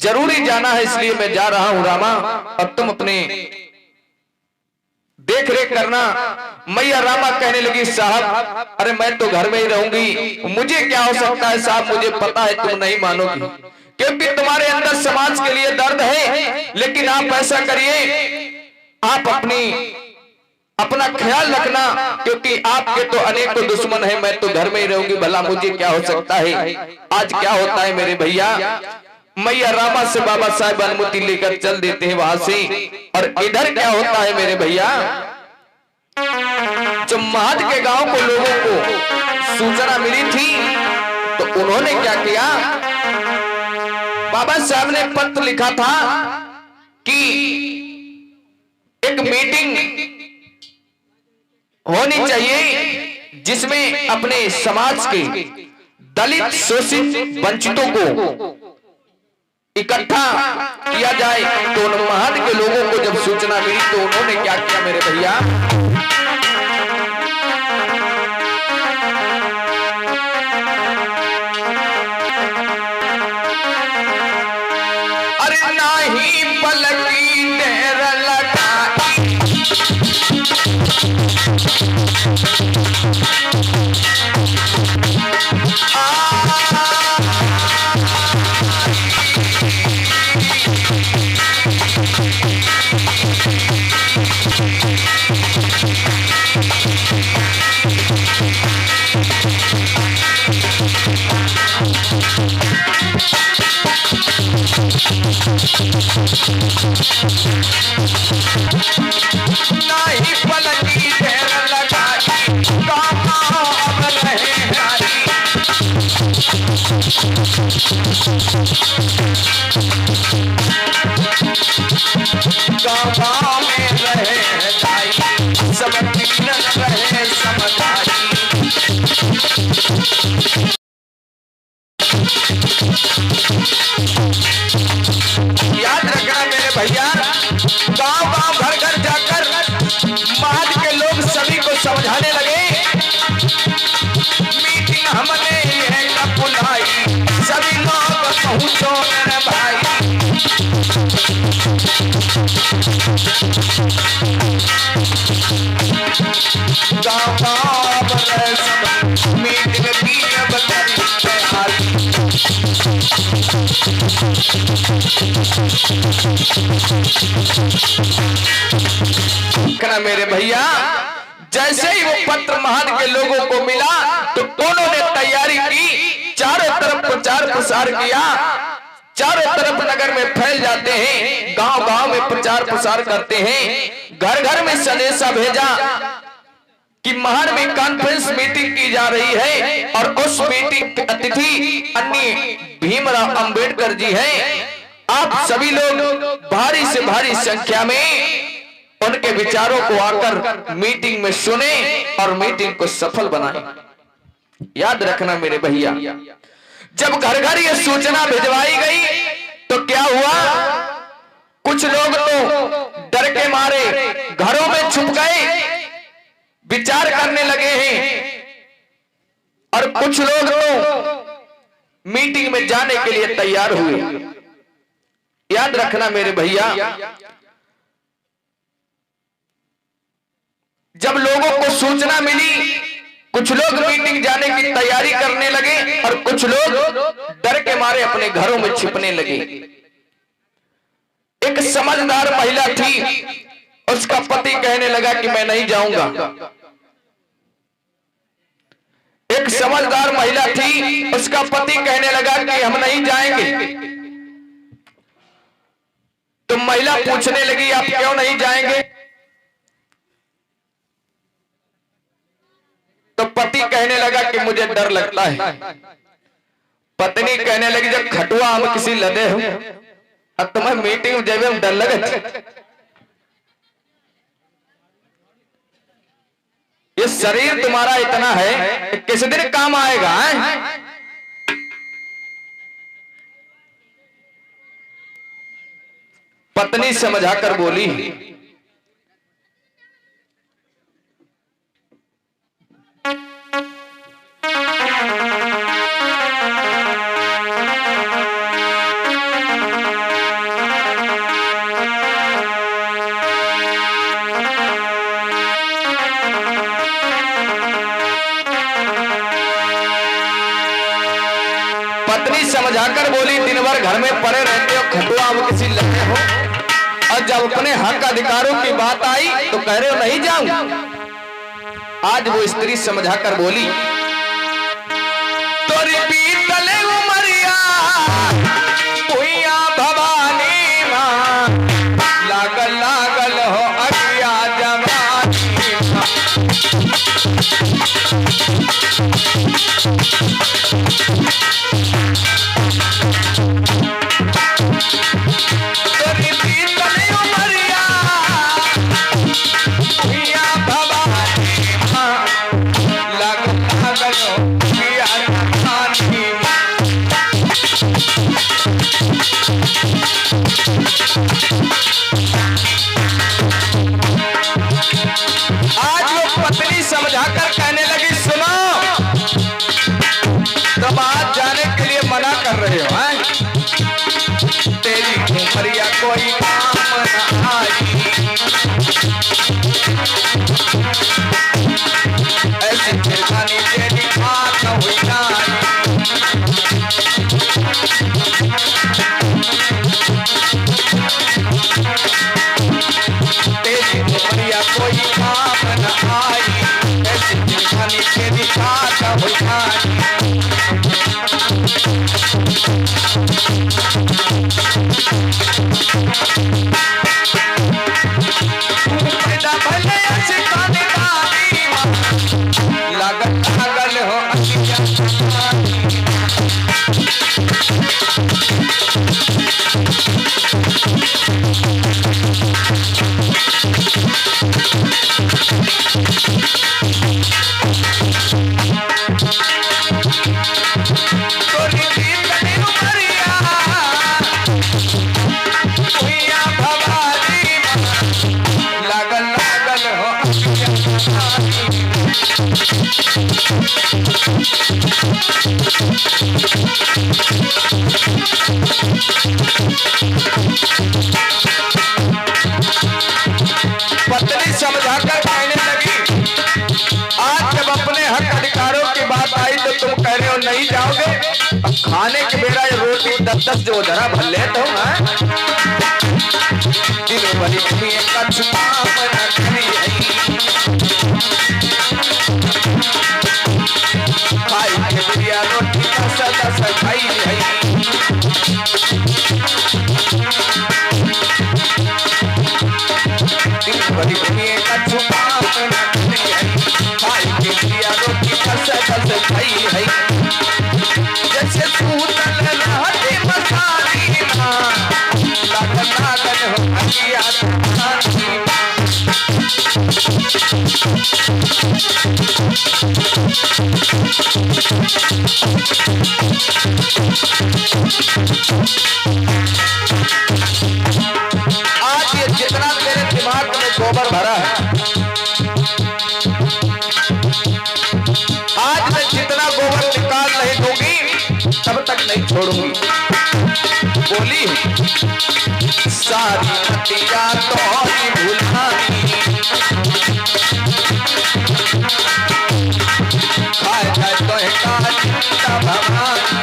जरूरी जाना है, इसलिए मैं जा रहा हूं रामा, और तुम अपने देख रेख करना। मैया रामा कहने लगी साहब अरे मैं तो घर में ही रहूंगी, मुझे क्या हो सकता है साहब, मुझे पता है तुम नहीं मानोगी क्योंकि तुम्हारे अंदर समाज के लिए दर्द है। लेकिन आप ऐसा करिए, आप अपना ख्याल रखना क्योंकि आपके तो अनेकों दुश्मन हैं, मैं तो घर में ही रहूंगी, भला मुझे क्या हो सकता है। आज क्या होता है मेरे भैया, मैया रामा से बाबा साहब अनुमति लेकर चल देते हैं वहां से। और इधर क्या होता है मेरे भैया, जब महद के गांव को लोगों को सूचना मिली थी तो उन्होंने क्या किया, बाबा साहब ने पत्र लिखा था कि एक मीटिंग होनी चाहिए जिसमें अपने समाज के दलित शोषित वंचितों को इकट्ठा किया जाए। तो महद के लोगों को जब सूचना मिली तो उन्होंने क्या किया मेरे भैया, अरे नाही पलकी देर लगाई, नाही पलकी देर लगाई, गाँव अब रहे नारी, गाँव में रहे दाई, सब दिन रहे समझाई। याद रखना मेरे भैया, गांव-गांव घर-घर जाकर महद के लोग सभी को समझाने लगे, मीटिंग हमने ये बुलाई, सभी लोग पहुंचो मेरे भाई। गांव-गांव रहे सब मीटिंग की बताई कहना मेरे भैया, जैसे ही वो पत्र महद के लोगों को मिला तो उन्होंने तैयारी की, चारों तरफ प्रचार प्रसार किया, चारों तरफ नगर में फैल जाते हैं, गांव-गांव में प्रचार प्रसार करते हैं, घर घर में संदेशा भेजा कि महद में कॉन्फ्रेंस मीटिंग की जा रही है और उस मीटिंग के अतिथि अन्य भीमराव अंबेडकर जी हैं। आप सभी लोग भारी से भारी संख्या में उनके विचारों को आकर मीटिंग में सुने और मीटिंग को सफल बनाएं। याद रखना मेरे भैया, जब घर घर ये सूचना भिजवाई गई तो क्या हुआ, कुछ लोग तो डर के मारे घरों में छुप गए, विचार करने लगे हैं, और कुछ लोग तो मीटिंग में जाने के लिए तैयार हुए। याद रखना मेरे भैया, जब लोगों को सूचना मिली कुछ लोग मीटिंग जाने की तैयारी करने लगे और कुछ लोग डर के मारे अपने घरों में छिपने लगे। एक समझदार महिला थी, उसका पति कहने लगा कि मैं नहीं जाऊंगा। एक समझदार महिला थी, उसका पति कहने लगा कि हम नहीं जाएंगे। तो महिला पूछने लगी आप क्यों नहीं जाएंगे? तो पति कहने लगा कि मुझे डर लगता है। पत्नी कहने लगी जब खटुआ हम किसी लदे हो अब तुम्हें मीटिंग जब हम डर लगे। ये शरीर तुम्हारा इतना है, किस दिन काम आएगा है? पत्नी समझाकर बोली, पत्नी समझाकर बोली, दिन भर घर में पड़े रहते हो, खटुआ अब किसी लगे हो, और जब अपने हक अधिकारों की बात आई तो कह रहे हो नहीं जाऊं। आज वो स्त्री समझाकर बोली, तोरी बीतले उमरिया भुइया भवानी मां, लागल लागल हो अगिया जवानी तोरी बीतले उमरिया भुइया भवानी मां, लागल लागल हो अगिया जवानी। आज वो पत्नी समझाकर कहने लगी, सुनो, तुम आज जाने के लिए मना कर रहे हो हैं? तेरी उमरिया कोई काम न आई, ऐसी फिरकानी तेरी बात न हुई नाई। तेरी उमरिया कोई काम न आई, ऐसी फिरकानी तेरी बात न हुई नाई। पैदा भले ऐसे काने वाली मां, लागल लागल हो अगिया जवानी। तोरी बीतले उमरिया भुइया भवानी मां, लागल लागल हो अगिया जवानी। पत्नी समझाकर कहने लगी, आज जब अपने हक अधिकारों की बात आई तो तुम कह रहे हो नहीं जाओगे। अब खाने के बेरा ये रोटी 10-10 जो धरा भर ले तो दिनों भरी में कछु काम न करी आई, खाई के बिरिया रोटी 10-10 खाई आई। दिन भरी में कछु काम न करी आई, खाई के बिरिया रोटी 10-10 खाई आई। जैसे सूतल रहती मसाली मां, लागल लागल हो अगिया जवानी। आज ये जितना तेरे दिमाग में गोबर भरा है, आज मैं जितना गोबर निकाल नहीं दूंगी तब तक नहीं छोड़ूंगी। बोली, सारी हटिया तो भुलानी, खाए जाए तो का चिंता भवानी।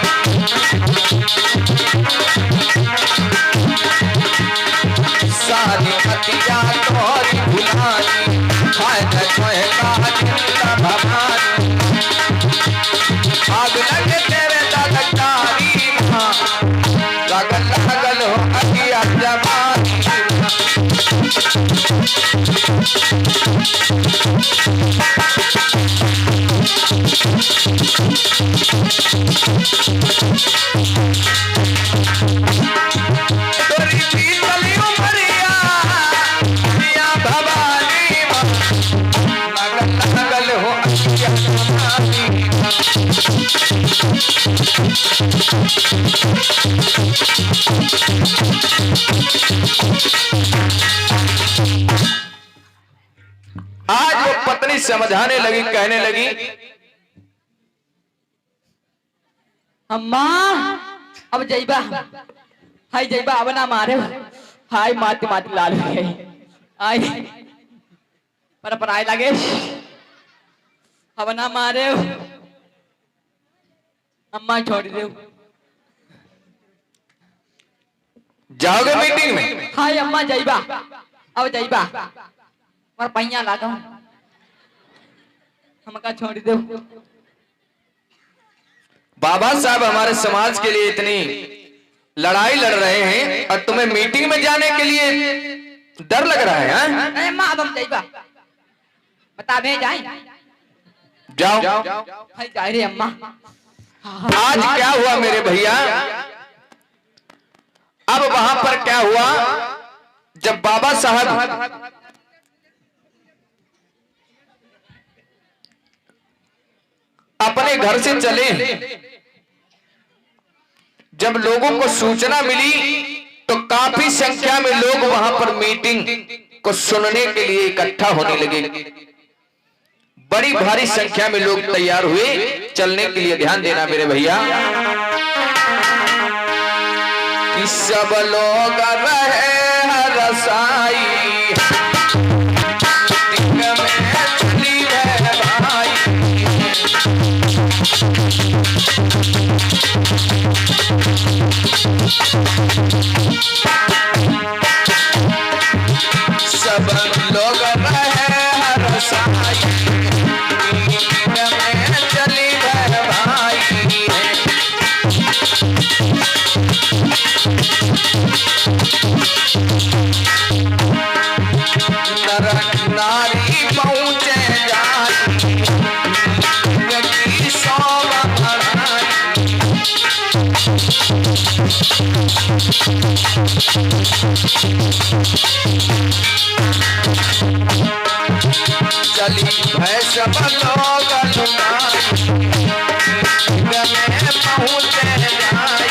सारी हटिया तो भुलानी, खाए जाए तो का चिंता भवानी। आग लगे तेरे दादारी मां, लागल लागल हो अगिया जवानी। आज वो पत्नी समझाने लगी, कहने लगी, अम्मा अब जइबा, हाय जइबा अब ना मारे, हाय माती माती लाल हो गई, आई पर आए लगे, अब ना मारे, अम्मा छोड़ दे, जाओगे मीटिंग में? हाय अम्मा जइबा, अब जइबा, पर पहिया लागा, हमका छोड़ दो। बाबा साहब हमारे समाज के लिए इतनी लड़ाई लड़ रहे हैं और तुम्हें मीटिंग में जाने के लिए डर लग रहा है? हाँ? अरे अम्मा अब हम जइबा, बता भेज जाए, जाओ। हाय जा रे अम्मा। आज क्या हुआ मेरे भैया? अब वहां पर क्या हुआ, जब बाबा साहब अपने घर से चले, जब लोगों को सूचना मिली तो काफी संख्या में लोग वहां पर मीटिंग को सुनने के लिए इकट्ठा होने लगे। बड़ी भारी संख्या में लोग तैयार हुए चलने के लिए। ध्यान देना मेरे भैया कि सब लोग रहे रसाई, सब लोग रहे रसाई, चली भाई, नर नारी पहुंचे जाती, शोभा बढ़ाई, चली भय सब लोग लुटाई, पहुंचे जाई,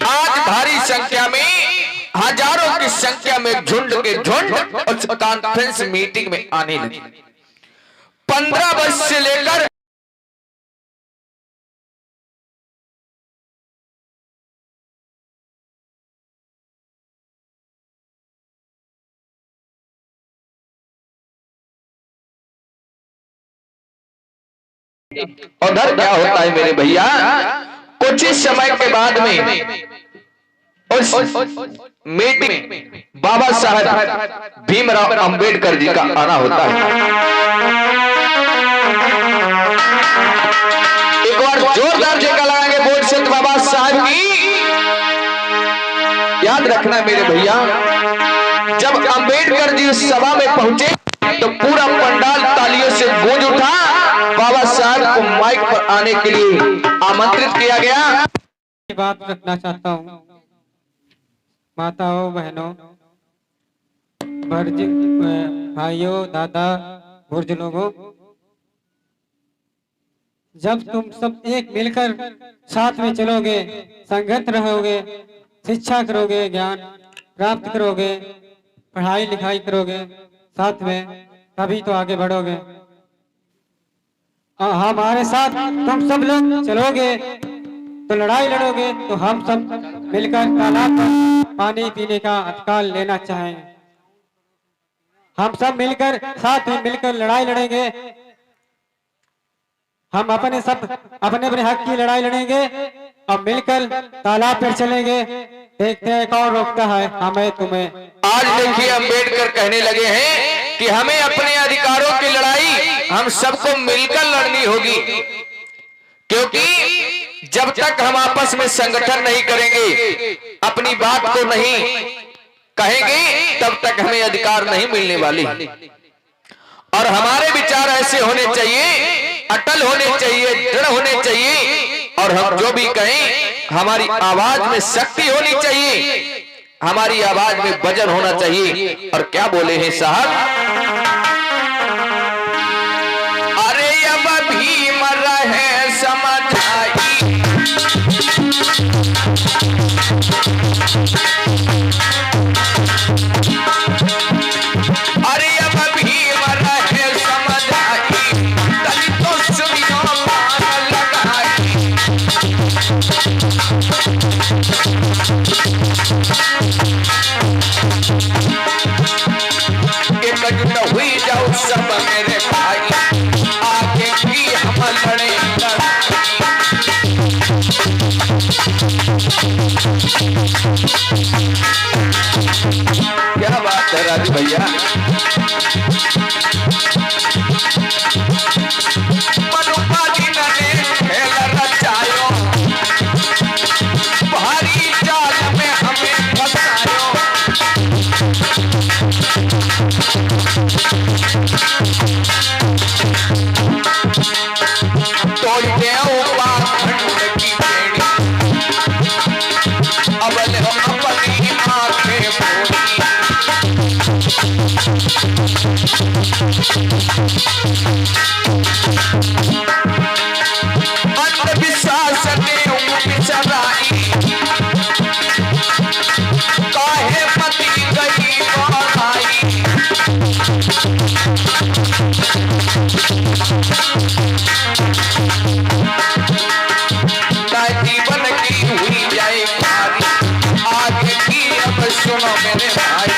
आज भारी संख्या में, हजारों की संख्या में झुंड के झुंड उस कॉन्फ्रेंस मीटिंग में आने लगे। 15 वर्ष से लेकर उधर क्या होता है मेरे भैया, कुछ ही समय के बाद में उस मीटिंग में बाबा साहब भीमराव अंबेडकर जी का आना होता है। एक बार जोरदार जयकार लगाएंगे बोल से बाबा साहब की। याद रखना मेरे भैया, जब अंबेडकर जी उस सभा में पहुंचे तो पूरा पंडाल तालियों से गूंज उठा। बाबा साहब को माइक पर आने के लिए आमंत्रित किया गया। बात रखना चाहता हूँ, माताओं बहनों, भाइयों, दादा, बुजुर्ग लोगों, जब तुम सब एक मिलकर साथ में चलोगे, संगत रहोगे, शिक्षा करोगे, ज्ञान प्राप्त करोगे, पढ़ाई लिखाई करोगे साथ में, तभी तो आगे बढ़ोगे। हमारे साथ तुम सब लोग चलोगे तो लड़ाई लड़ोगे, तो हम सब मिलकर तालाब पर पानी पीने का अधिकार लेना चाहेंगे। हम सब मिलकर साथ में मिलकर लड़ाई लड़ेंगे, हम अपने अपने हक की लड़ाई लड़ेंगे और मिलकर तालाब पर चलेंगे। देखते हैं कौन रोकता है हमें तुम्हें। आज देखिए अंबेडकर कहने लगे हैं कि हमें अपने अधिकारों की लड़ाई हम सबको मिलकर लड़नी होगी, क्योंकि जब तक हम आपस में संगठन नहीं करेंगे, अपनी बात को नहीं कहेंगे, तब तक हमें अधिकार नहीं मिलने वाली। और हमारे विचार ऐसे होने चाहिए, अटल होने चाहिए, दृढ़ होने चाहिए, और हम जो भी कहें हमारी आवाज में शक्ति होनी चाहिए। हमारी आवाज में वजन होना चाहिए। और क्या बोले हैं साहब, अरे अब भी मर रहे समझ आई, अरे अब भी मर रहे समझ आई, तनी तो सुनियो मान लगाई। एकजुट हुई जाओ सब मेरे भाई, आगे भी हम लड़े क्या बात है राजू भैया। मनुपाली ने खेल रचायो, भारी जाल में हमें फंसायो। तोड़ दे पाखंड की बेड़ी, अबल अपनी आंखें फोड़ी। अंधविश्वास ने बिचराई, काहे मती गई बढ़ाई। जीवन की हुई जाए खारी, आगे की अब सुनो मेरे भाई।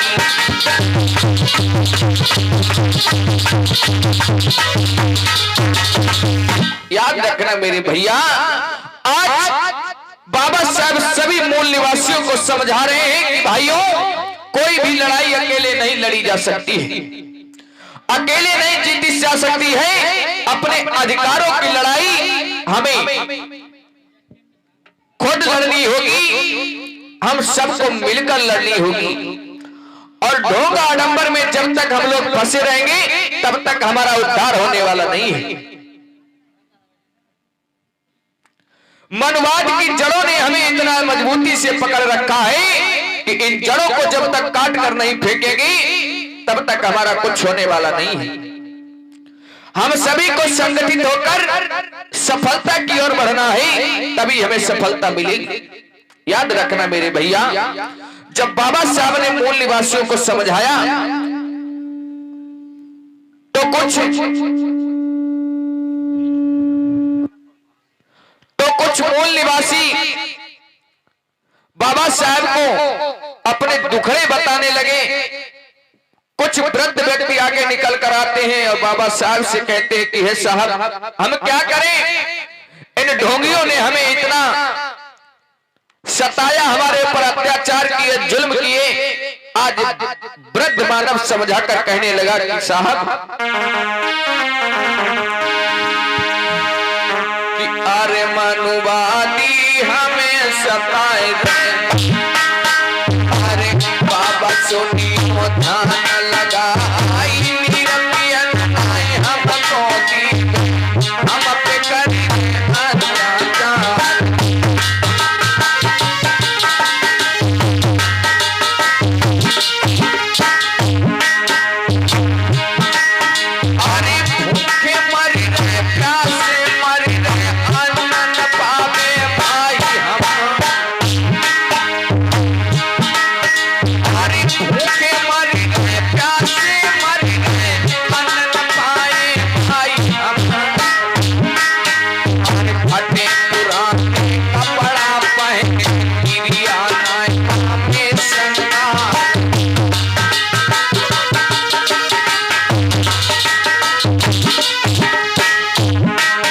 याद रखना मेरे भैया, आज बाबा साहब सभी मूल निवासियों को समझा रहे हैं कि भाइयों, कोई भी लड़ाई अकेले नहीं लड़ी जा सकती है, अकेले नहीं जीती जा सकती है। अपने अधिकारों की लड़ाई हमें खुद लड़नी होगी, हम सबको मिलकर लड़नी होगी। और ढोंग आडंबर में जब तक हम लोग फंसे रहेंगे तब तक हमारा उद्धार होने वाला नहीं है। मनवाद की जड़ों ने हमें इतना मजबूती से पकड़ रखा है कि इन जड़ों को जब तक काट कर नहीं फेंकेगी तब तक हमारा कुछ होने वाला नहीं है। हम सभी को संगठित होकर सफलता की ओर बढ़ना है, तभी हमें सफलता मिलेगी। याद रखना मेरे भैया, जब बाबा साहब ने मूल निवासियों को समझाया तो कुछ मूल निवासी बाबा साहब को अपने दुखड़े बताने लगे। कुछ वृद्ध व्यक्ति आगे निकल कर आते हैं और बाबा साहब से कहते हैं कि हे साहब, हम क्या करें, इन ढोंगियों ने हमें इतना सताया, हमारे ऊपर अत्याचार किए, जुल्म किए। आज वृद्ध मानव समझाकर कहने लगा कि साहब, कि अरे मनुवादी हमें सताए थे, अरे बाबा सुनी ध्यान लगाई, निरपियन आए हमको दी, हम पे करी अत्याचार। अरे भूखे मर रहे, प्यासे मर रहे, अन्न न पावे भाई हम। अरे भूखे मर रहे, प्यासे मर रहे, अन्न न पाए भाई हम। अरे फटे पुराने कपड़ा पहने, गिरिया नाय हमें संगा।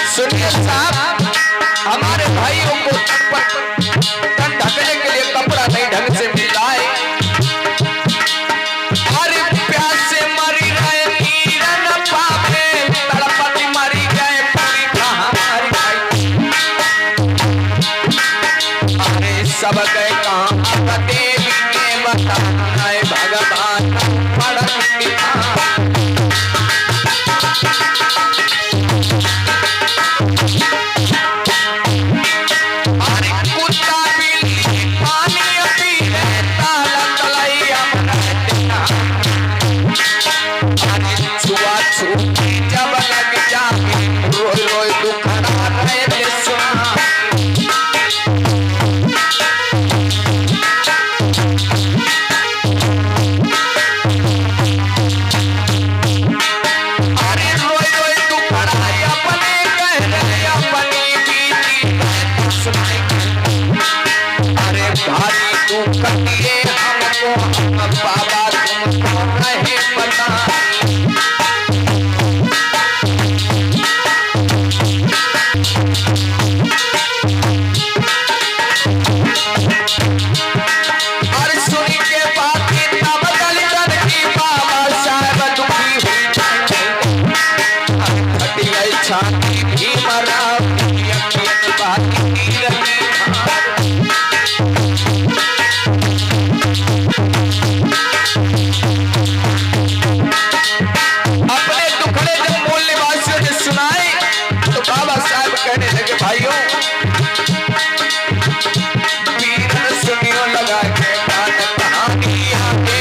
सुनिए साहब, हमारे भाइयों को तन ढकने के लिए कपड़ा नहीं ढंग से मिला है। अरे प्यासे मरी रहे, कीड़ा न पावे, तड़पती मरी गए पूरी कहाँ मरी गई। अरे सब गए कहाँ, देवी के बताना है भगवान पढ़त लिखा। अरे कुत्ता बिल्ली पानी पी रहे, ताला दुखड़ा मैंने सुना। अरे रोई रोई दुखड़ा अपने कहने अपनी बीती सुनाई। अरे भारी दुख दिए हमको हम बाबा तुमको नहीं पता। छाती भी मरा बाकी रही। अपने दुखड़े जब मूल निवासियों ने सुनाए तो बाबा साहब कहने लगे भाइयों वीर सुनियो लगा के कहानी आगे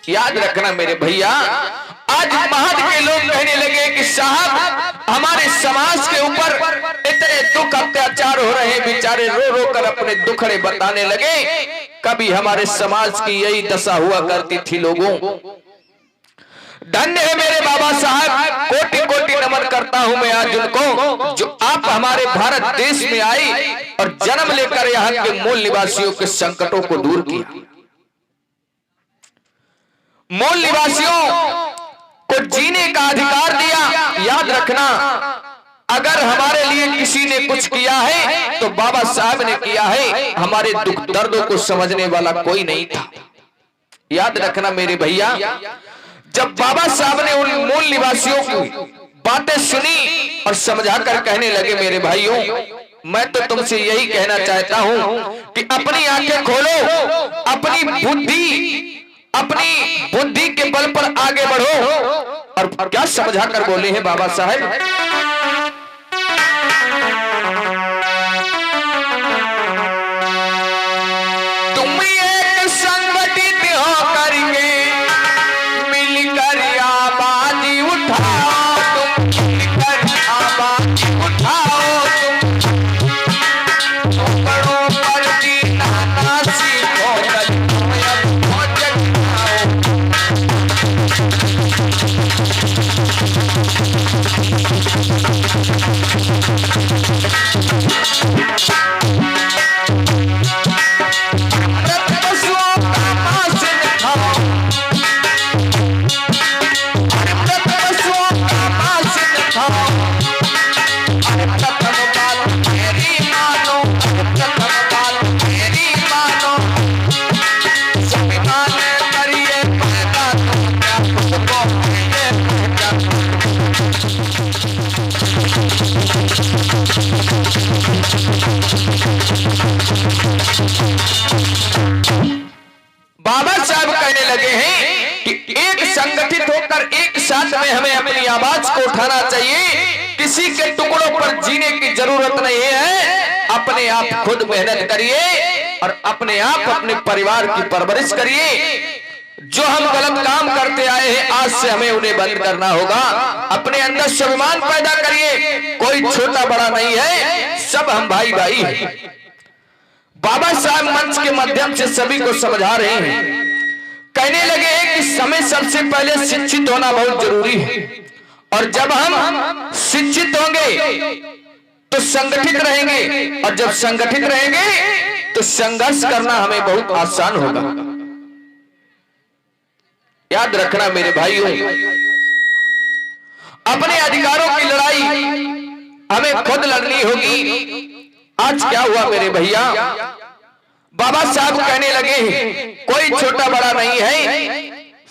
याद रखना मेरे भैया। आज महद के लोग कहने लगे कि साहब हमारे समाज के ऊपर इतने दुख अत्याचार हो रहे हैं, बेचारे रो रो कर अपने दुखड़े बताने लगे। कभी हमारे समाज की यही दशा हुआ करती थी लोगों। धन्य है मेरे बाबा साहब, कोटि कोटि नमन करता हूं मैं आज उनको जो आप हमारे भारत देश में आई और जन्म लेकर यहाँ के मूल निवासियों के संकटों को दूर किया। मूल निवासियों को जीने का अधिकार दिया। याद रखना अगर हमारे लिए किसी ने कुछ किया है तो बाबा साहब ने किया है। हमारे दुख दर्दों को समझने वाला कोई नहीं था। याद रखना मेरे भैया, जब बाबा साहब ने उन मूल निवासियों की बातें सुनी और समझाकर कहने लगे मेरे भाइयों मैं तो तुमसे यही कहना चाहता हूं कि अपनी आंखें खोलो, अपनी बुद्धि के बल पर आगे बढ़ो। और क्या समझा कर बोले हैं बाबा साहब, तुम एक संगठित हो करके मिलकर आबादी उठाओ, तुम मिलकर आबादी उठाओ, तुम बड़ों पर जीना ना सीखो, बाबा साहब कहने लगे हैं कि एक संगठित होकर एक साथ में हमें अपनी आवाज को उठाना चाहिए। किसी के टुकड़ों पर जीने की जरूरत नहीं है। अपने आप खुद मेहनत करिए और अपने आप अपने परिवार की परवरिश करिए। जो हम गलत काम करते आए हैं आज से हमें उन्हें बंद करना होगा। अपने अंदर स्वाभिमान पैदा करिए। कोई छोटा बड़ा नहीं है, सब हम भाई भाई हैं। बाबा साहब मंच के माध्यम से सभी को समझा रहे हैं। कहने लगे हैं कि समय सबसे पहले शिक्षित होना बहुत जरूरी है और जब हम शिक्षित होंगे तो संगठित रहेंगे और जब संगठित रहेंगे तो संघर्ष करना हमें बहुत आसान होगा। याद रखना मेरे भाइयों, अपने अधिकारों की लड़ाई हमें खुद लड़नी होगी। आज क्या हुआ मेरे भैया, बाबा साहब कहने लगे कोई छोटा बड़ा नहीं है,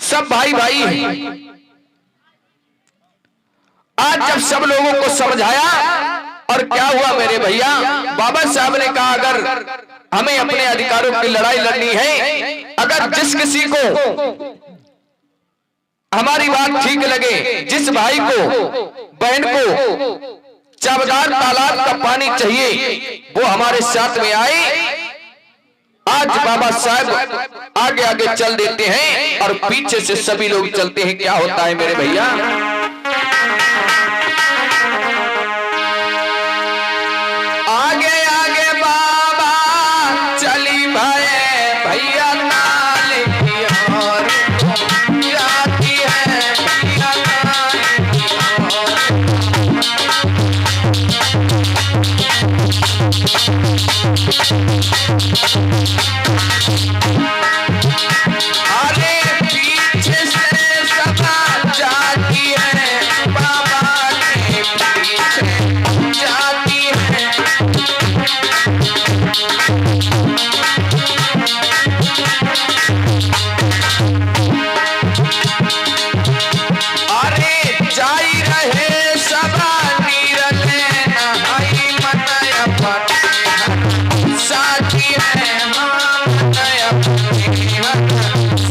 सब भाई भाई हैं। आज जब सब लोगों को समझाया और क्या हुआ मेरे भैया, बाबा साहब ने कहा अगर हमें अपने अधिकारों की लड़ाई लड़नी है, अगर जिस किसी को हमारी बात ठीक लगे, जिस भाई को बहन को चावदार तालाब का पानी चाहिए, वो हमारे साथ में आए। आज बाबा साहब आगे आगे चल देते हैं और पीछे से सभी लोग चलते हैं। क्या होता है मेरे भैया, आगे आगे बाबा चली भाई भैया नाल की ओर जाती है, भैया नाल की ओर। अरे पीछे से सभा जाती है, बाबा के पीछे जाती है। अरे जाई रहे सभा नीरल नहाई मनय अपन साथी है, मनय अपन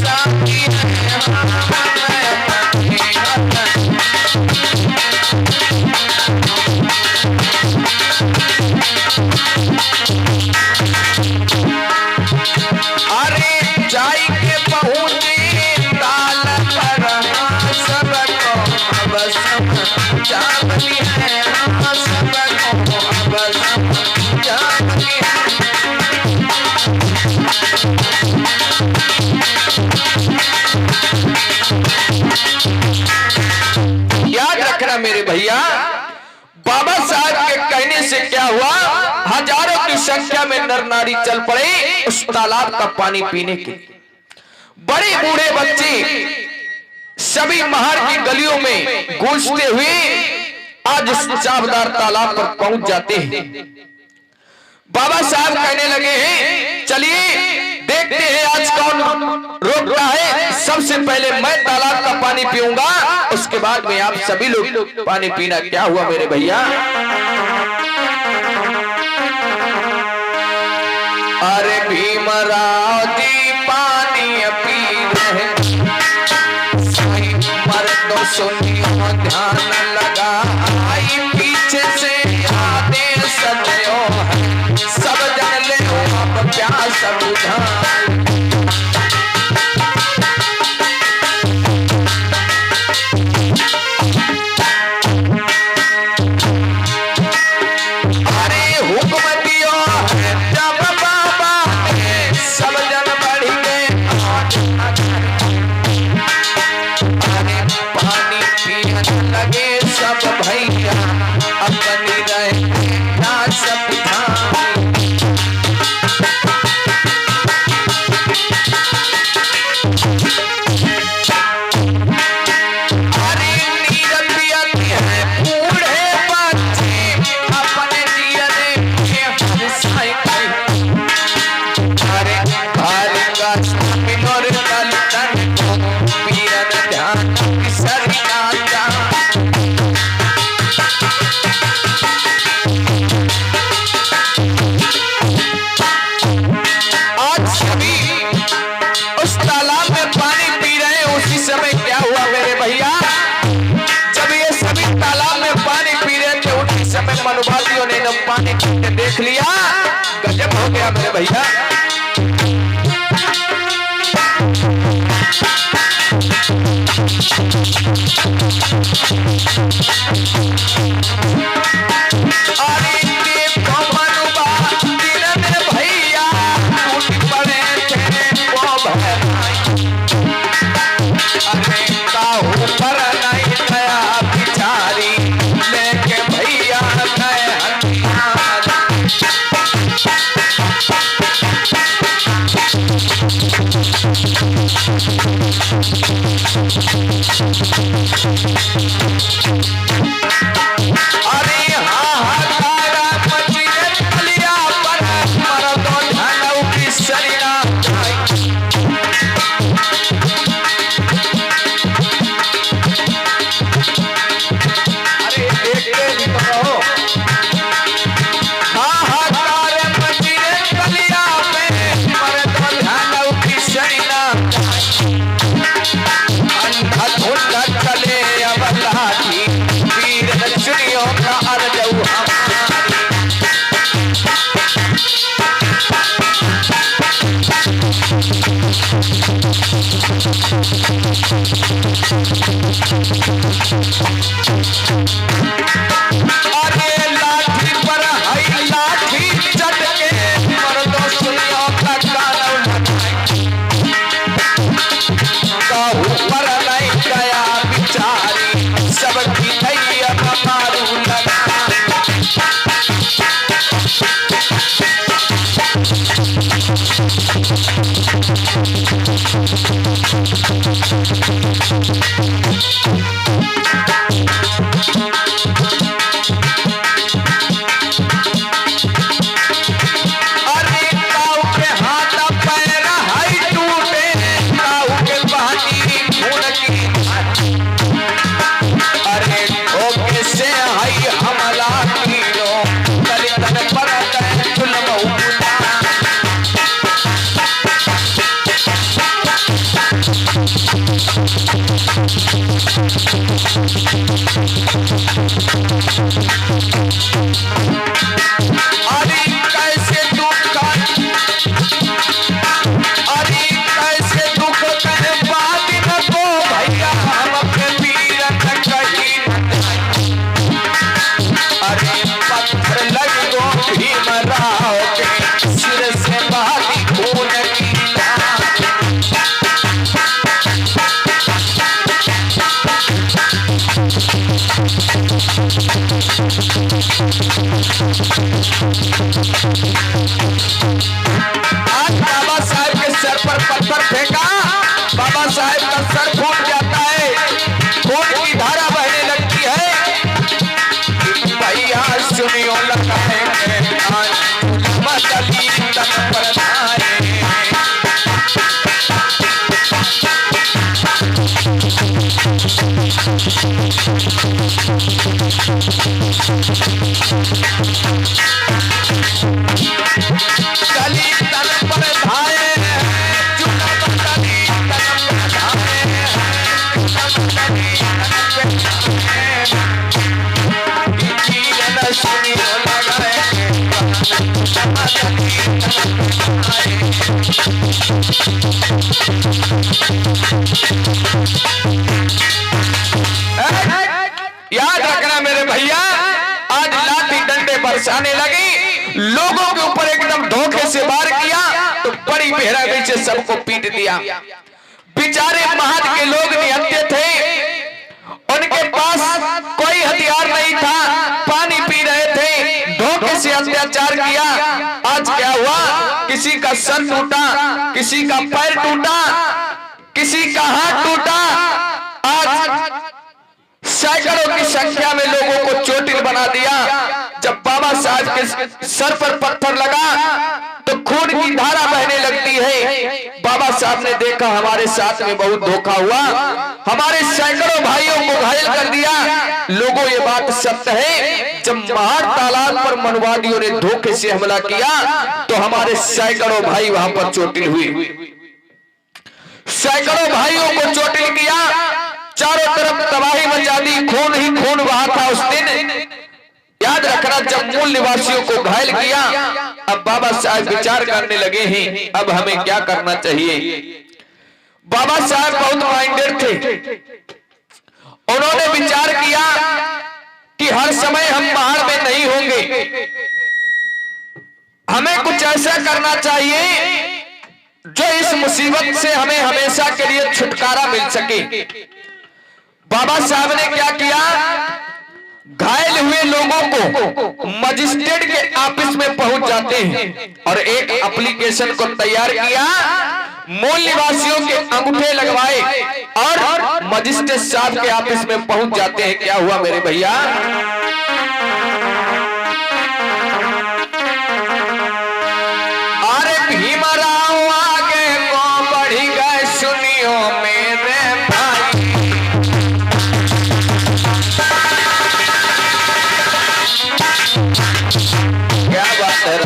साथी है, मनय अपन। अरे जाई के पहुंचे ताल पर, सबको अब समझावनी है, सबको अब समझावनी है। याद रखना मेरे भैया, बाबा साहब के कहने से क्या हुआ, हजारों की संख्या में नर नारी चल पड़े उस तालाब का पानी पीने के। बड़े बूढ़े बच्चे सभी महार की गलियों में गूंजते हुए आज उस चावदार तालाब पर पहुंच जाते हैं। बाबा साहब कहने लगे हैं, चलिए देखते हैं आज कौन रोक रहा है। सबसे पहले मैं तालाब का पानी पीऊंगा, उसके बाद में आप सभी लोग पानी पीना। क्या हुआ मेरे भैया, अरे भीमराव जी पानी पी रहे, सही मर्दों सुनियो ध्यान लगा, आई पीछे से आदेश दयो है, सब जन ले आप प्यास बुझाई। पानी देख लिया, गजब हो गया मेरे भैया। अरे देखो मनुबा दिल में भैया टूट पड़े थे वो भाई, अरे काहू पर नहीं गया बिचारी लेके भैया गए अरे हाहाकार मचीने कलिया पर मर्दों ढालू की शरीरा अरे देखते भी तो रहो। सिर से बहाती खून की धार। आज बाबा साहेब के सर पर पत्थर फेंका, बाबा साहेब का सर फूट जाता है, खून की धारा बहने लगती है। भैया सुनियो लगाएंगे मदली तन पर धारे। गली तन पर धारे चुना बदली तन पर धारे, चुना बदली तन पर धारे। चीर न सुनियो लगाएंगे मदली तन पर धारे। याद रखना मेरे भैया, आज लाठी डंडे बरसाने लगी, लोगों के ऊपर एकदम धोखे से वार किया तो बड़ी बेहरामी से सबको पीट दिया। बेचारे महाज के लोग निहत्थे थे, उनके पास कोई हथियार नहीं था, पानी पी रहे थे, धोखे से अत्याचार किया। आज क्या हुआ, किसी का सर टूटा, किसी का पैर टूटा, किसी का हाथ टूटा। आज सैकड़ों की संख्या में लोगों को चोटिल बना दिया। जब बाबा साहब के सर पर पत्थर लगा तो खून की धारा बहने लगती है। बाबा साहब ने देखा हमारे साथ में बहुत धोखा हुआ, हमारे सैकड़ों भाइयों को घायल कर दिया। लोगों ये बात सत्य है, जब महार तालाब पर मनवादियों ने धोखे से हमला किया तो हमारे सैकड़ों भाई वहां पर चोटिल हुए, सैकड़ों भाइयों को चोटिल किया, चारों तरफ तबाही मचा दी, खून ही खून बहा था उस दिन। याद रखना, जब मूल निवासियों को घायल किया, अब बाबा साहब विचार करने लगे हैं अब हमें क्या करना चाहिए। बाबा साहब बहुत माइंडेड थे, उन्होंने विचार किया कि हर समय हम बाहर में नहीं होंगे, हमें कुछ ऐसा करना चाहिए जो इस मुसीबत से हमें हमेशा के लिए छुटकारा मिल सके। बाबा साहब ने क्या किया, घायल हुए लोगों को मजिस्ट्रेट के ऑफिस में पहुंच जाते हैं और एक एप्लीकेशन को तैयार किया, मूल निवासियों के अंगूठे लगवाए और मजिस्ट्रेट साहब के ऑफिस में पहुंच जाते हैं। क्या हुआ मेरे भैया, अरे भीमराव आगे को बढ़ी गए, सुनियो मेरे भाई। क्या बात है,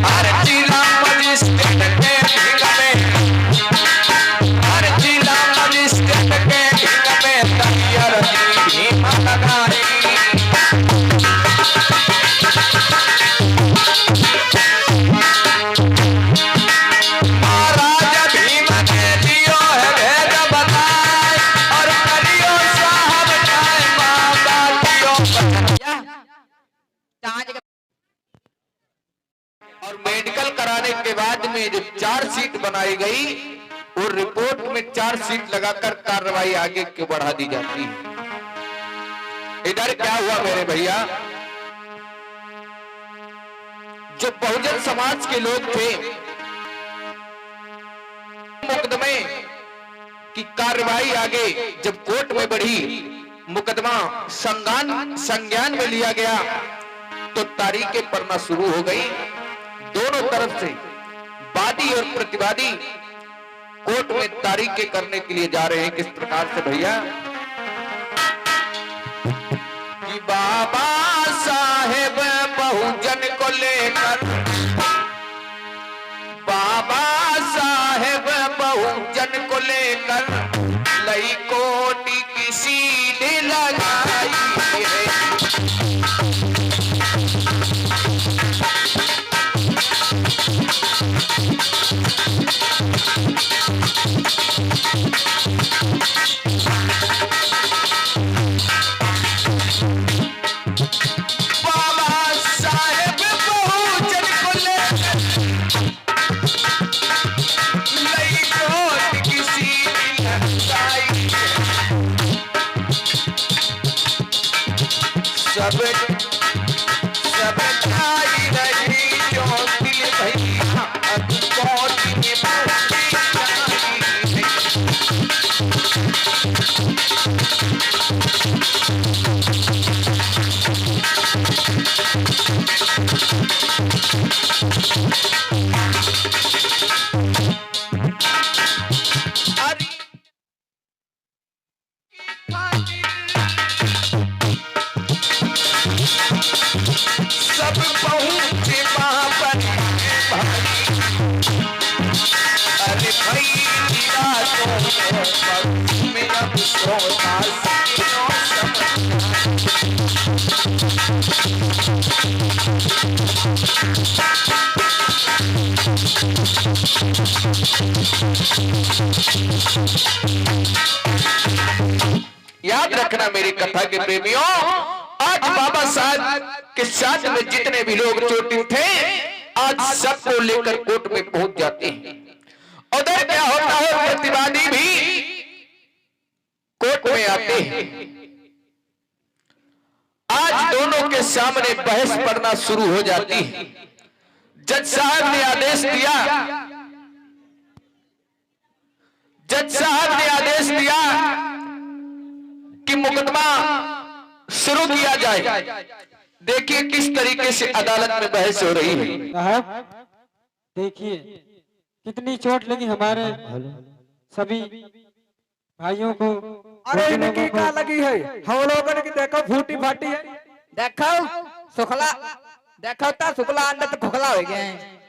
अरे जिला मजिस्ट्रेट के ढिंग में, अरे जिला मजिस्ट्रेट के ढिंग में तैयार भीम लगाई। महाराज भीम ने दियो है भेद बताए और करियो साहब जाए माँ बातियों और मेडिकल कराने के बाद में जो चार्जशीट बनाई गई, वो रिपोर्ट में चार्जशीट लगाकर कार्रवाई आगे की बढ़ा दी जाती है। इधर क्या हुआ मेरे भैया, जो बहुजन समाज के लोग थे, मुकदमे की कार्रवाई आगे जब कोर्ट में बढ़ी, मुकदमा संज्ञान में लिया गया तो तारीखें पड़ना शुरू हो गई। दोनों तरफ से वादी और प्रतिवादी कोर्ट में तारीखें करने के लिए जा रहे हैं। किस प्रकार से भैया, कि बाबा साहेब बहुजन को लेकर, बाबा साहेब बहुजन को लेकर लई कोटी की सीढ़ी लगाई है। बाबा साहेब सब सब छाई रही जो दिल भैया अब कौन ये बात सब पहुंचे वहां पर अरे भाई रातों में अब सोता याद रखना मेरी कथा के प्रेमियों, आज बाबा साहब के साथ में जितने भी लोग चोटिल थे आज सबको लेकर कोर्ट में पहुंच जाते हैं। उधर क्या होता है, प्रतिवादी भी कोर्ट में आते हैं। आज दोनों के सामने बहस पड़ना शुरू हो जाती है। जज साहब ने आदेश दिया, जज साहब ने आदेश दिया कि मुकदमा शुरू किया जाए। देखिए किस तरीके से अदालत में बहस हो रही है। साहब देखिए कितनी चोट लगी हमारे सभी भाइयों को। अरे इनकी क्या लगी है, हम लोगों ने देखो फूटी फाटी है। देखो सुखला, देखो तो सुखला अंदर तो खोखला हो गए हैं।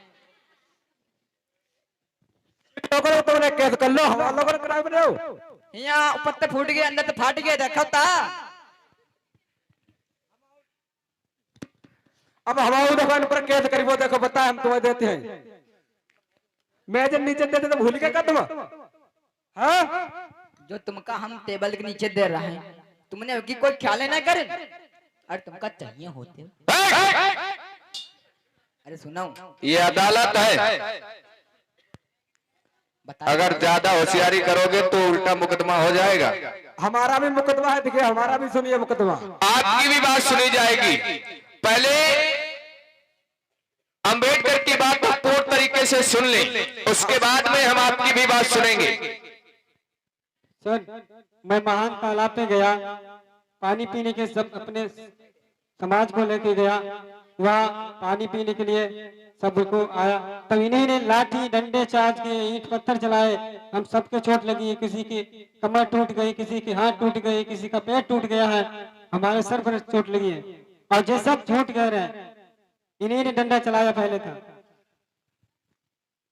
लोगों ने तुमने केस कर लो, हम लोगों ने कराए बने हो। यहाँ ऊपर तो फूट गए, अंदर तो फाट गए। देखो ता अब हमारे दुकान पर केस करी, वो देखो बता हम तुम्हें देते हैं। मैं जब नीचे देते तो भूल गया क्या तुम? हाँ जो तुमका हम टेबल के नीचे दे रहे हैं, तुमने की कोई ख्याल ना करे। अरे तुमका चाहिए होते। अरे सुनो, ये अदालत है, बता। अगर ज्यादा होशियारी करोगे तो उल्टा मुकदमा हो जाएगा। हमारा भी मुकदमा है, देखिए हमारा भी सुनिए मुकदमा। आपकी भी बात सुनी जाएगी। पहले अंबेडकर की बात को पूर्ण तरीके से सुन लें, उसके बाद में हम आपकी भी बात सुनेंगे। सर मैं महान तालाब पे गया, पानी पीने के सब अपने समाज को लेके गया, वहाँ पानी पीने के लिए सबको आया, तब इन्हीं ने लाठी डंडे चार्ज के ईंट पत्थर चलाए। हम सबके चोट लगी है, किसी की कमर टूट गई, किसी के हाथ टूट गए, किसी का पैर टूट गया है, हमारे सर पर चोट लगी है। और ये सब झूठ कह रहे हैं, इन्हीं ने डंडा चलाया पहले था।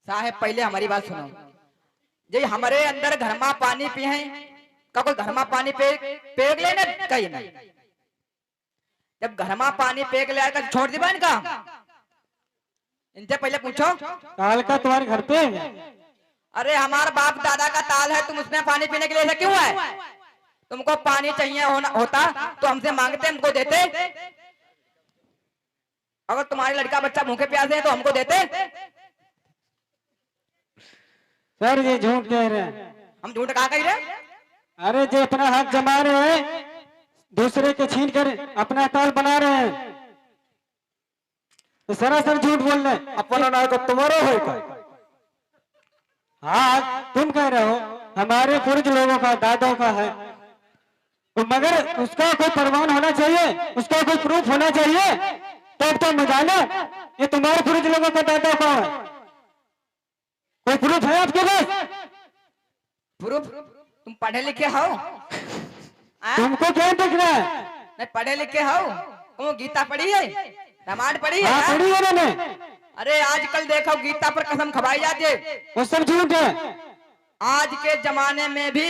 साहब पहले हमारी बात सुनो। जे हमारे अंदर घरमा पानी पिए का कोई घरमा पानी पेग लेना कहीं नहीं। जब घरमा पानी पेग ले आएगा छोड़ दी बहन का, इनसे पहले पूछो ताल का तुम्हारे घर पे है? अरे हमारे बाप दादा का ताल है, तुम उसमें पानी पीने के लिए ऐसा क्यों है? तुमको पानी चाहिए होता तो हमसे मांगते, हमको देते। अगर तुम्हारी लड़का बच्चा भूखे प्यासे है तो हमको देते। सर ये झूठ कह रहे हैं। हम झूठ कहा कह रहे? अरे जो अपना हक जमा रहे हैं, दूसरे के छीन कर अपना ताल बना रहे हैं, तो सरासर झूठ बोल रहे हैं। अपना ना को तुम्हारा है का? हाँ तुम कह रहे हो, हमारे पूर्वज लोगों का, दादों का है, तो मगर उसका कोई प्रमाण होना चाहिए, उसका कोई प्रूफ होना चाहिए, तब तो मजाना ये तुम्हारे पूर्वज लोगों का, दादा का है। कोई प्रूफ है आपके पास? प्रूफ? तुम पढ़े लिखे हो? तुमको क्या दिख रहा है? नहीं पढ़े लिखे हो? तुम गीता पढ़ी है, रामायण पढ़ी है? हाँ पढ़ी है मैंने। अरे आजकल देखो गीता पर कसम खवाई जाती है, वो सब झूठ है। आज के जमाने में भी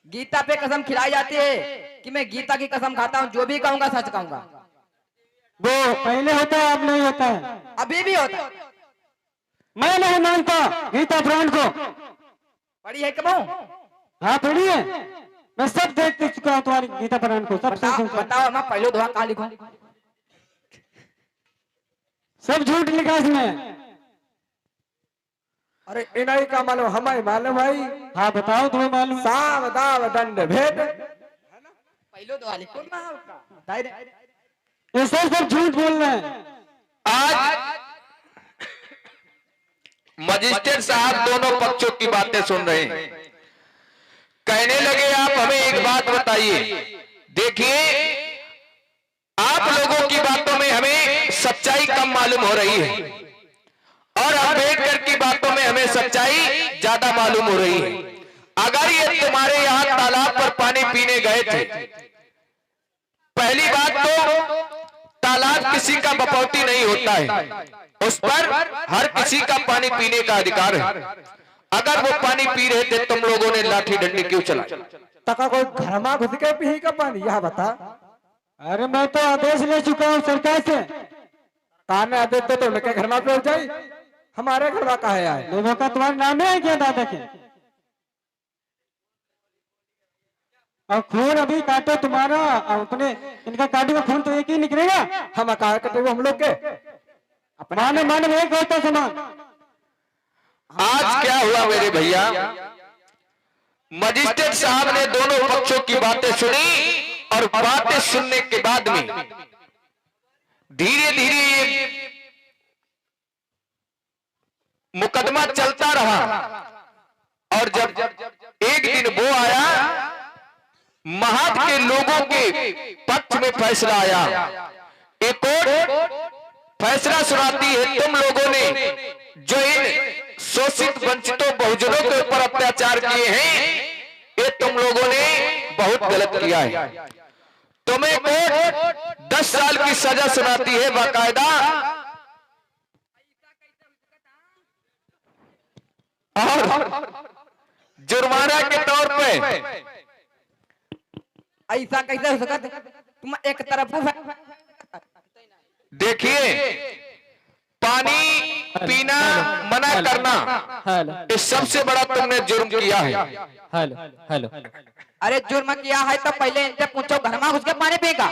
गीता पे कसम खिलाई जाती है कि मैं गीता की कसम खाता हूँ, जो भी कहूंगा सच कहूंगा। वो पहले होता है, अब नहीं होता है। अभी भी होता है। मैं नहीं मानता गीता पुराण को। पढ़ी है कब? हाँ पढ़ी है, मैं सब देख चुका हूँ तुम्हारी गीता पुराण को, सब बताओ मैं पहले दोहा कहा लिखूं? सब झूठ लिखा इसमें। अरे इनाई का मालूम, हमें मालूम भाई। हाँ बताओ तुम्हें मालूम। साम दाम दंड भेद। पहले तो वाली कौन ना बताई रे ये सब झूठ बोल रहे हैं। आज मजिस्ट्रेट साहब दोनों पक्षों की बातें सुन रहे हैं। कहने लगे आप हमें एक बात बताइए। देखिए आप लोगों की बातों में हमें सच्चाई कम मालूम हो रही है और अम्बेडकर की बातों में हमें सच्चाई ज्यादा मालूम हो रही है। अगर ये तुम्हारे यहाँ तालाब पर पानी पीने गए थे, पहली बात तो तालाब किसी का बपौती नहीं होता है, उस पर हर किसी का पानी पीने का अधिकार है। अगर वो पानी पी रहे थे तुम लोगों ने लाठी डंडी क्यों चलाई? तका कोई घर में घुस के पी का पानी यह बता। अरे मैं तो आदेश ले चुका हूँ सरकार से। कान ने आदेश तो उनके घर में पहुंच जाई, हमारे घर में कहा है? लोगों का तुम्हारा नाम है क्या दादा के? और खून अभी काटो तुम्हारा, अपने इनका काटो खून तो एक ही निकलेगा। हम कहा कटे हम लोग के मानव मानव एक होता समान। आज क्या हुआ मेरे भैया, मजिस्ट्रेट साहब ने दोनों पक्षों की बातें सुनी और बातें सुनने के बाद में धीरे धीरे ये मुकदमा चलता रहा और जब एक दिन वो आया, महत के लोगों के पक्ष में फैसला आया। एक कोर्ट फैसला सुनाती है तुम लोगों ने जो इन शोषित वंचितों बहुजनों के ऊपर अत्याचार किए हैं, ये तुम लोगों ने बहुत गलत किया है। तुम्हें कोर्ट 10 साल की सजा सुनाती है बाकायदा, और जुर्माना के तौर पे। ऐसा कैसे हो सकता? तुम एक तरफ देखिए पानी पीना मना करना, ये सबसे बड़ा तुमने जुर्म किया है। हेलो हेलो अरे जुर्म किया है तो पहले इनसे पूछो घर में घुस के पानी पिएगा।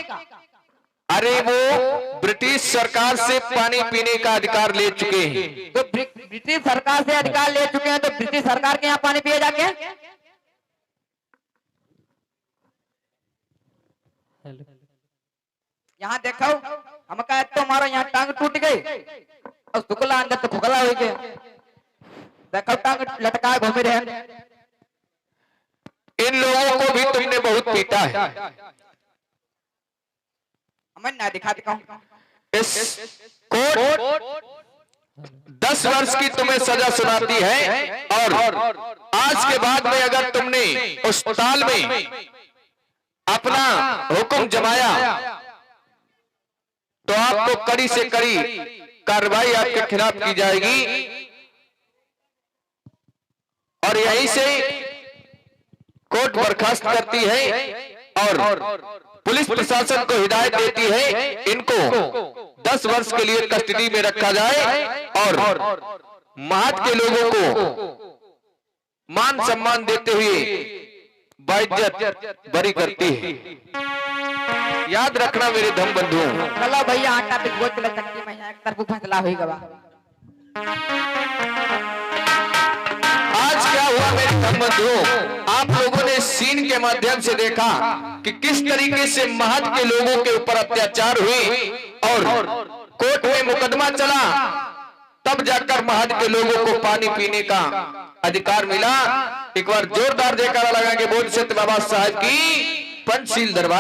अरे वो ब्रिटिश सरकार से पानी पीने का अधिकार ले चुके हैं। तो ब्रिटिश सरकार से अधिकार ले चुके हैं तो ब्रिटिश सरकार के यहाँ पानी पिए जाके। हेलो यहाँ देखो हम कहा तुम्हारा यहाँ टांग टूट गई और सुखला अंदर तो फुकला हो गया। देखो टांग लटका घूमे रहे। इन लोगों को भी तुमने बहुत पीटा है। हमें ना दिखा दिखाऊं। इस कोर्ट 10 वर्ष की तुम्हें सजा सुनाती है और आज के बाद में अगर तुमने उस ताल में अपना हुक्म जमाया तो आपको कड़ी से कड़ी कार्रवाई आपके खिलाफ की जाएगी। और यहीं से कोर्ट बर्खास्त करती है और पुलिस प्रशासन को हिदायत देती है इनको 10 वर्ष के लिए कस्टडी में रखा जाए और महत के लोगों को मान सम्मान देते हुए बाइज्जत बरी करती है। याद रखना मेरे धम बंधुओं। चलो भैया आटा पिघो चले चक्की में यहाँ एक तरफ फैसला हुई गवा। आज क्या हुआ मेरे धम बंधुओं, आप लोगों ने सीन के माध्यम से देखा कि किस तरीके से महत के लोगों के ऊपर अत्याचार हुई और कोर्ट में मुकदमा चला, तब जाकर महत के लोगों को पानी पीने का अधिकार मिला। एक बार जोरदार जयकारा लगा के बोल सत्य बाबा साहब की पंचशील दरबार।